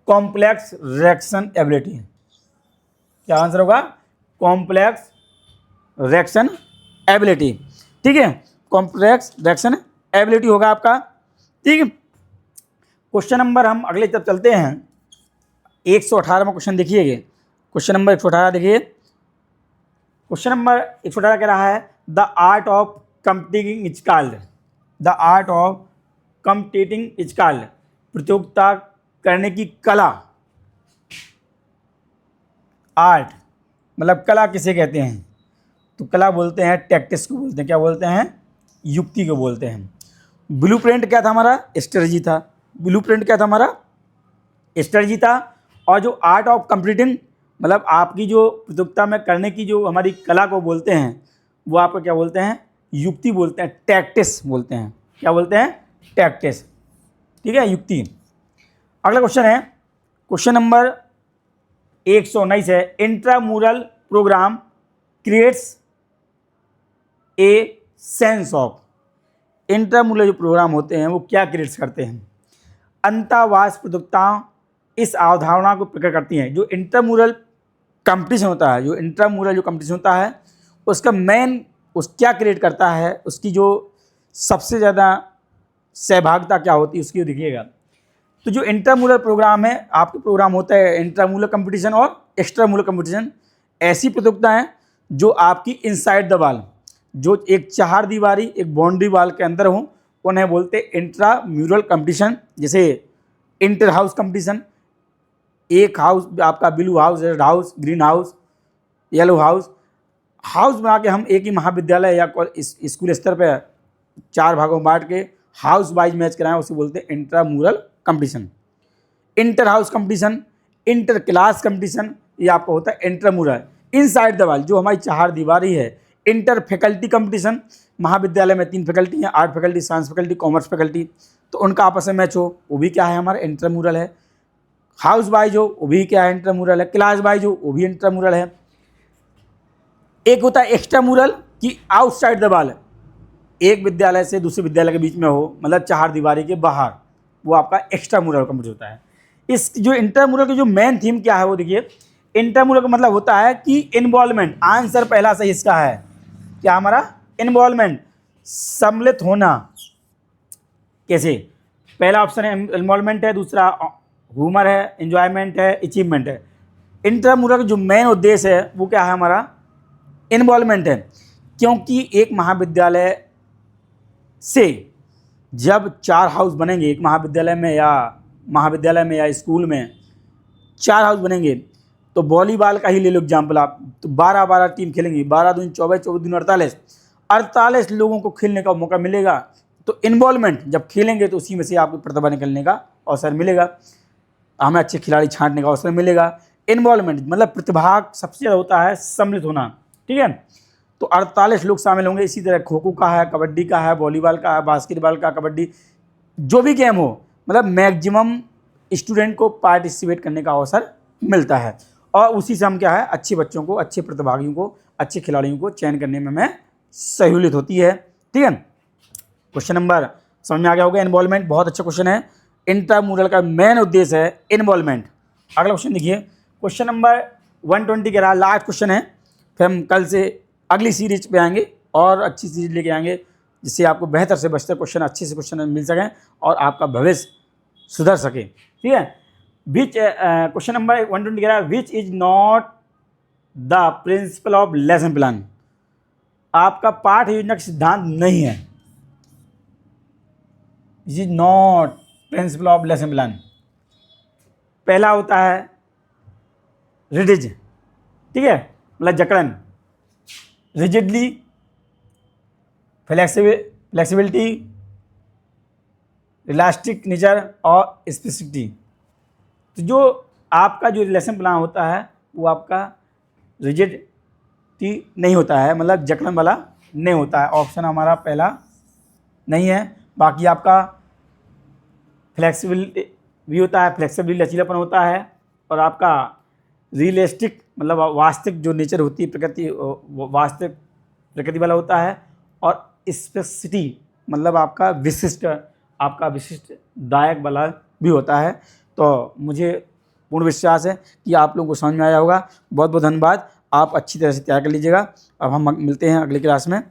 कॉम्प्लेक्स रिएक्शन एबिलिटी। क्या आंसर होगा, कॉम्प्लेक्स रिएक्शन एबिलिटी, ठीक है, कॉम्प्लेक्स रिएक्शन एबिलिटी होगा आपका, ठीक है। क्वेश्चन नंबर हम अगले तब चलते हैं, 118 में क्वेश्चन देखिएगा, क्वेश्चन नंबर 118 देखिए, क्वेश्चन नंबर 118 कह रहा है the art of competing is called, the art of competing is called, प्रतियोगिता करने की कला, आर्ट मतलब कला किसे कहते हैं, तो कला बोलते हैं टैक्टिक्स को बोलते हैं, क्या बोलते हैं, युक्ति को बोलते हैं। ब्लूप्रिंट क्या था हमारा, स्ट्रेटजी था, ब्लूप्रिंट क्या था हमारा, स्ट्रेटजी था। और जो आर्ट ऑफ कम्पीटिंग मतलब आपकी जो प्रतियोगिता में करने की जो हमारी कला को बोलते हैं वो आपको क्या बोलते हैं, युक्ति बोलते हैं, टैक्टिक्स बोलते हैं, क्या बोलते हैं, टैक्टिक्स, ठीक है, युक्ति। अगला क्वेश्चन है क्वेश्चन नंबर 119 है, intramural program creates a sense of, intramural जो प्रोग्राम होते हैं वो क्या क्रिएट्स करते हैं, अंतःवास प्रतियोगिताओं, इस अवधारणा को प्रकट करती हैं। जो इंट्रामुरल कंपटीशन होता है, जो इंट्रामुरल जो कंपटीशन होता है, उसका मेन क्या क्रिएट करता है, उसकी जो सबसे ज़्यादा सहभागिता क्या होती है उसकी देखिएगा। तो जो इंट्रामुरल प्रोग्राम है, आपके प्रोग्राम होता है इंट्रामुरल कंपटीशन और एक्स्ट्रामुरल कंपटीशन। ऐसी प्रतियोगिताएं जो आपकी इनसाइड द वॉल, जो एक चार दीवारी एक बाउंड्री वॉल के अंदर हो, उन्हें बोलते हैं इंट्राम्यूरल कंपटीशन। जैसे इंटर हाउस कंपटीशन, एक हाउस आपका blue house, red house, green house, yellow house, house बना के हम एक ही महाविद्यालय या स्कूल स्तर पर 4 भागों में बांट के हाउस वाइज मैच कराएं, उसे बोलते हैं intramural competition. Inter house competition, inter class competition, ये आपका होता है इंट्रामुरल। इनसाइड द वॉल जो हमारी चार दीवारी है, इंटर फैकल्टी कंपटीशन, महाविद्यालय में 3 फैकल्टी हैं, art faculty, science faculty, commerce faculty, तो उनका आपस में मैच हो, वो भी क्या है हमारा इंट्रामुरल है। हाउस वाइज हो, वो भी क्या है इंट्रामुरल है। क्लास वाइज हो, वो भी इंट्रामुरल है। एक होता है एक्स्ट्रामुरल कि आउटसाइड द वॉल, एक विद्यालय से दूसरे विद्यालय के बीच में हो, मतलब चार दीवारी के बाहर, वो आपका एक्स्ट्रामुरल कंपटीशन होता है। इस जो इंट्रामुरल की जो मेन थीम क्या है वो देखिए। इंट्रामुरल का मतलब होता है कि इन्वॉल्वमेंट, आंसर पहला सही इसका है क्या हमारा इन्वॉल्वमेंट, सम्मिलित होना। कैसे? पहला ऑप्शन है इन्वॉल्वमेंट है, दूसरा ह्यूमर है, एंजॉयमेंट है, अचीवमेंट है। इंट्रामुरल का जो मेन उद्देश्य है वो क्या है हमारा इन्वॉल्वमेंट है, क्योंकि एक महाविद्यालय से जब 4 हाउस बनेंगे, एक महाविद्यालय में या स्कूल में 4 हाउस बनेंगे, तो वॉलीबॉल का ही ले लो एग्जाम्पल आप, तो 12-12 टीम खेलेंगी, 12 दूनी 24, 24 दूनी 48 लोगों को खेलने का मौका मिलेगा। तो इन्वॉल्वमेंट जब खेलेंगे तो उसी में से आपको प्रतिभा निकलने का अवसर मिलेगा, हमें अच्छे खिलाड़ी छांटने का अवसर मिलेगा। इन्वॉल्वमेंट मतलब प्रतिभा सबसे ज़्यादा होता है सम्मिलित होना, ठीक है। तो 48 लोग शामिल होंगे। इसी तरह खो खो का है, कबड्डी का है, वॉलीबॉल का है, बास्केटबॉल का, कबड्डी, जो भी गेम हो, मतलब मैक्सिमम स्टूडेंट को पार्टिसिपेट करने का अवसर मिलता है। और उसी से हम क्या है अच्छे बच्चों को, अच्छे प्रतिभागियों को, अच्छे खिलाड़ियों को चयन करने में हमें सहूलियत होती है, ठीक है। क्वेश्चन नंबर समझ में आ गया होगा। इन्वॉल्वमेंट बहुत अच्छा क्वेश्चन है। इंट्रामुरल का मेन उद्देश्य है इन्वॉल्वमेंट। अगला क्वेश्चन देखिए, क्वेश्चन नंबर 120 के रहा, लास्ट क्वेश्चन है। फिर हम कल से अगली सीरीज पे आएंगे और अच्छी सीरीज लेके आएंगे, जिससे आपको बेहतर से बेहतर क्वेश्चन, अच्छे से क्वेश्चन मिल सकें और आपका भविष्य सुधर सके, ठीक है। क्वेश्चन नंबर 120 कह रहा है, which is not the principle of lesson plan. आपका पाठ योजना का सिद्धांत नहीं है। Is is not principle of lesson plan. पहला होता है रिजिड, ठीक है, मतलब जकड़न, रिजिडली, फ्लेक्सिबिलिटी, इलास्टिक नेचर और स्पेसिफिसिटी। तो जो आपका जो लेसन प्लान होता है वो आपका रिजिडिटी नहीं होता है, मतलब जकड़न वाला नहीं होता है। ऑप्शन हमारा पहला नहीं है। बाकी आपका फ्लेक्सिबिलिटी भी होता है, फ्लेक्सिबिलिटी लचीलापन होता है, और आपका रियलिस्टिक मतलब वास्तविक जो नेचर होती है, प्रकृति, वास्तविक प्रकृति वाला होता है, और स्पेसिफिसिटी मतलब आपका विशिष्ट दायक वाला भी होता है। तो मुझे पूर्ण विश्वास है कि आप लोगों को समझ में आया होगा। बहुत बहुत धन्यवाद। आप अच्छी तरह से तैयार कर लीजिएगा। अब हम मिलते हैं अगली क्लास में।